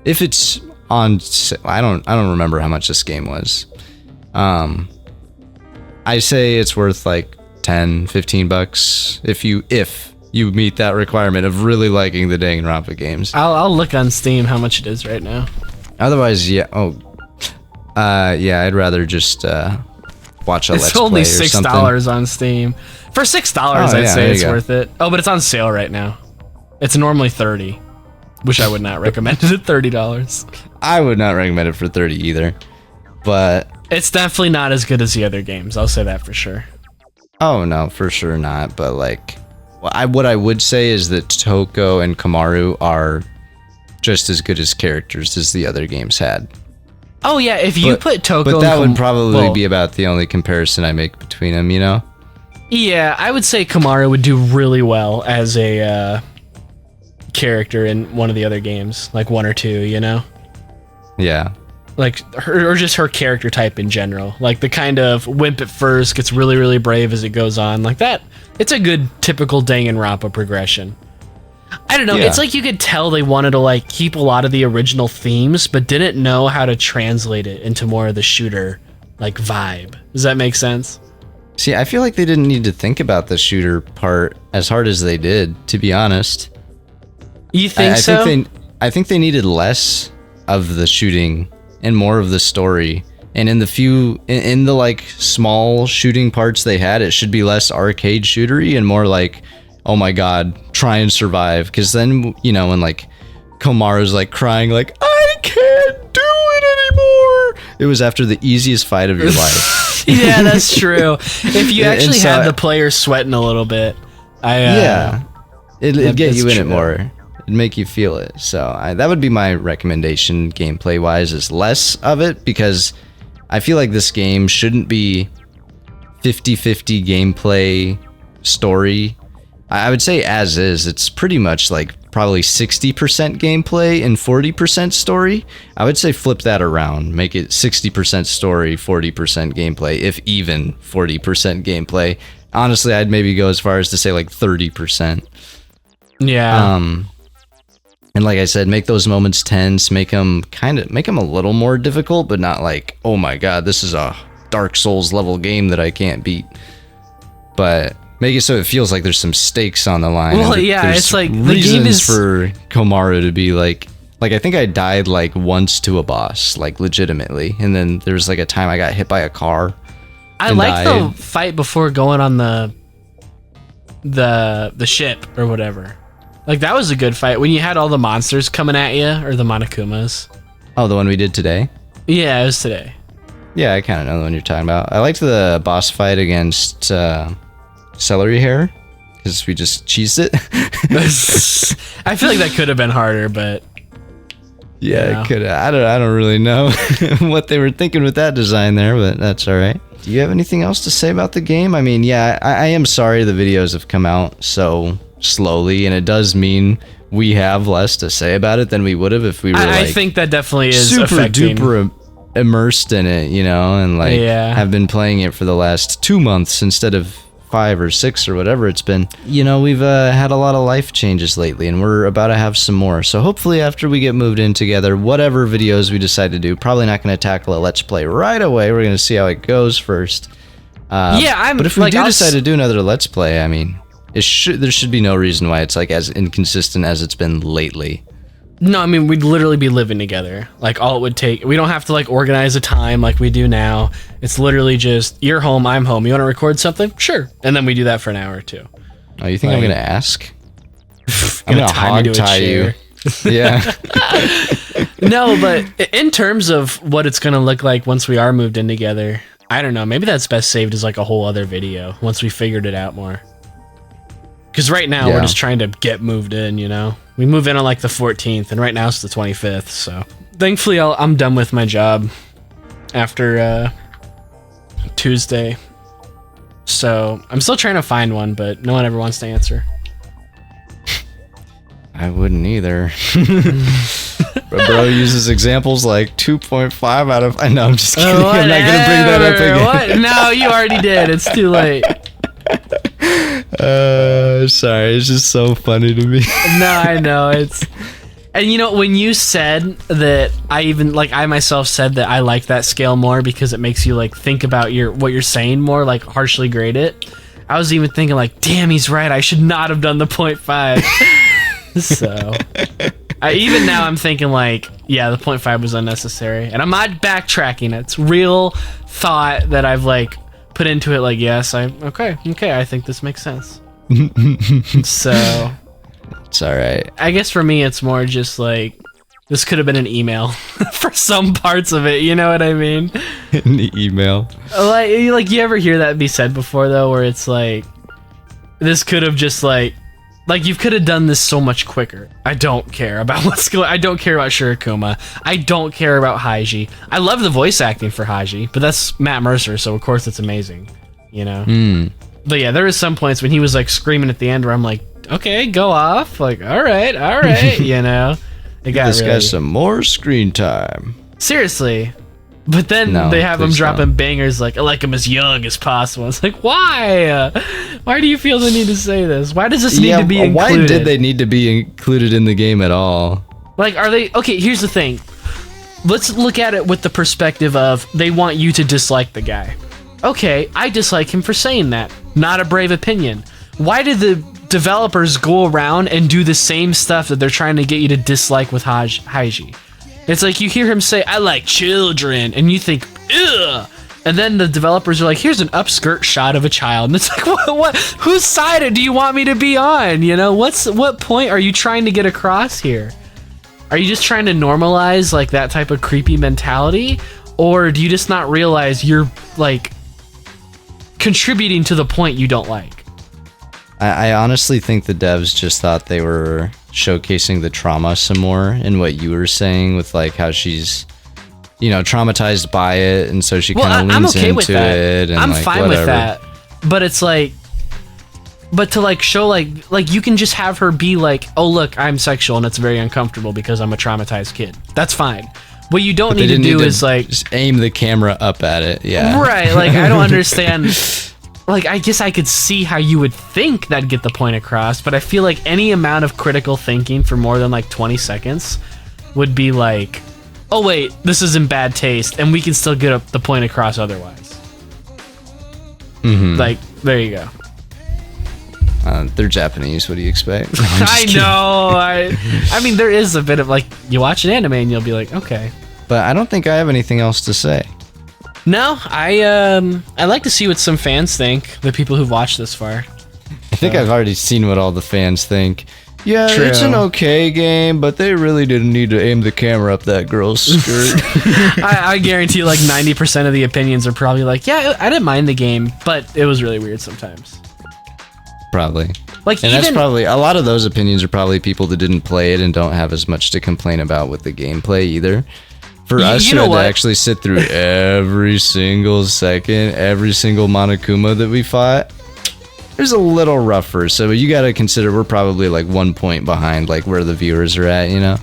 if it's on, I don't remember how much this game was. I say it's worth like $10-15 if you meet that requirement of really liking the Danganronpa games. I'll look on Steam how much it is right now. Otherwise, yeah. I'd rather just watch a Let's It's only Play or something. $6 on Steam. For $6, I'd say it's worth it. Oh, but it's on sale right now. It's normally $30, which I would not recommend it at $30. I would not recommend it for $30 either, but it's definitely not as good as the other games. I'll say that for sure. Oh no, for sure not. But like, what I would say is that Toko and Kamaru are just as good as characters as the other games had. Oh yeah, if you put Toko, but that would probably be about the only comparison I make between them. You know? Yeah, I would say Kamaru would do really well as a character in one of the other games, like 1 or 2. You know? Yeah. Like her, or just her character type in general. Like the kind of wimp at first, gets really, really brave as it goes on. Like that. It's a good typical Danganronpa progression. I don't know. Yeah. It's like you could tell they wanted to like keep a lot of the original themes, but didn't know how to translate it into more of the shooter like vibe. Does that make sense? See, I feel like they didn't need to think about the shooter part as hard as they did, to be honest. You think so? I think they needed less of the shooting and more of the story. And in the like small shooting parts they had, it should be less arcade shootery and more like, oh my god, try and survive. Because then, you know, when like Komaru's like crying like, I can't do it anymore. It was after the easiest fight of your life. Yeah, that's true. If you actually had the player sweating a little bit, it'd get you in it true. more. It'd make you feel it. So that would be my recommendation gameplay wise, is less of it, because I feel like this game shouldn't be 50-50 gameplay story. I would say as is, it's pretty much like probably 60% gameplay and 40% story. I would say flip that around, make it 60% story, 40% gameplay, if even 40% gameplay. Honestly, I'd maybe go as far as to say like 30%. Yeah. And like I said, make those moments tense, make them a little more difficult, but not like, oh my god, this is a Dark Souls level game that I can't beat. But make it so it feels like there's some stakes on the line. Well, yeah, it's like the game is for Komaru to be like I think I died like once to a boss, like legitimately, and then there was like a time I got hit by a car. I like the fight before going on the ship or whatever. Like that was a good fight when you had all the monsters coming at you, or the Monokumas. Oh, the one we did today? Yeah, it was today. Yeah, I kind of know the one you're talking about. I liked the boss fight against Celery Hair, because we just cheesed it. I feel like that could have been harder, but yeah, it could. I don't really know what they were thinking with that design there, but that's all right. Do you have anything else to say about the game? I mean, yeah, I am sorry the videos have come out so slowly, and it does mean we have less to say about it than we would have if we were I think that definitely is super affecting. duper immersed in it, you know, and like have been playing it for the last 2 months instead of 5 or 6 or whatever it's been. You know, we've had a lot of life changes lately, and we're about to have some more. So hopefully after we get moved in together, whatever videos we decide to do, probably not going to tackle a Let's Play right away. We're going to see how it goes first. But if we do decide to do another Let's Play, I mean, there should be no reason why it's like as inconsistent as it's been lately. No, I mean, we'd literally be living together. Like, all it would take, we don't have to like organize a time like we do now. It's literally just, you're home, I'm home. You want to record something? Sure. And then we do that for an hour or two. Oh, you think I'm going to ask? I'm going to hog tie you. Yeah. No, but in terms of what it's going to look like once we are moved in together, I don't know. Maybe that's best saved as like a whole other video once we figured it out more. Because right now we're just trying to get moved in, you know? We move in on like the 14th, and right now it's the 25th, so... Thankfully, I'm done with my job after Tuesday. So, I'm still trying to find one, but no one ever wants to answer. I wouldn't either. But bro uses examples like 2.5 out of... I know, I'm just kidding. I'm not going to bring that up again. What? No, you already did. It's too late. Sorry, it's just so funny to me. No, I know it's. And you know, when you said that, I myself said that I like that scale more because it makes you like think about what you're saying more, like harshly grade it. I was even thinking like, damn, he's right. I should not have done the 0.5. So, even now I'm thinking like, yeah, the 0.5 was unnecessary, and I'm not backtracking. It's real thought that I've like put into it. Like, yes, okay. I think this makes sense. So. It's all right. I guess for me, it's more just like this could have been an email for some parts of it. You know what I mean? In the email. Like you ever hear that be said before though, where it's like this could have just like you could have done this so much quicker. I don't care about I don't care about Shirokuma. I don't care about Haiji. I love the voice acting for Haiji, but that's Matt Mercer, so of course it's amazing. You know. But yeah, there was some points when he was like screaming at the end where I'm like, okay, go off. Like, all right, you know. It got this really... guy some more screen time. Seriously. But then they have him dropping bangers like, I like him as young as possible. It's like, why? Why do you feel the need to say this? Why does this need to be included? Why did they need to be included in the game at all? Like, are they... Okay, here's the thing. Let's look at it with the perspective of they want you to dislike the guy. Okay, I dislike him for saying that. Not a brave opinion. Why did the developers go around and do the same stuff that they're trying to get you to dislike with Haiji? It's like you hear him say, I like children, and you think, ugh. And then the developers are like, here's an upskirt shot of a child. And it's like, what? Whose side do you want me to be on? You know, what point are you trying to get across here? Are you just trying to normalize like that type of creepy mentality? Or do you just not realize you're like contributing to the point you don't like? I honestly think the devs just thought they were showcasing the trauma some more in what you were saying with like how she's, you know, traumatized by it, and so she kind of leans into it. And I'm like, fine whatever. with that, but it's like, but to like show like you can just have her be like, oh look, I'm sexual and it's very uncomfortable because I'm a traumatized kid. That's fine. What you don't need to do is like just aim the camera up at it. Yeah. Right. Like I don't understand. Like, I guess I could see how you would think that'd get the point across, but I feel like any amount of critical thinking for more than like 20 seconds would be like, oh wait, this is in bad taste, and we can still get the point across otherwise. Like, there you go. They're Japanese. What do you expect? I know. I mean, there is a bit of like, you watch an anime and you'll be like, okay. But I don't think I have anything else to say. No, I like to see what some fans think, the people who've watched this far. I think I've already seen what all the fans think. Yeah, True. It's an okay game, but they really didn't need to aim the camera up that girl's skirt. I guarantee like 90% of the opinions are probably like, yeah, I didn't mind the game, but it was really weird sometimes. Probably. Like, and that's probably, a lot of those opinions are probably people that didn't play it and don't have as much to complain about with the gameplay either. For us, who had to actually sit through every single second, every single Monokuma that we fought, it was a little rougher. So you got to consider we're probably like 1 point behind like where the viewers are at, you know?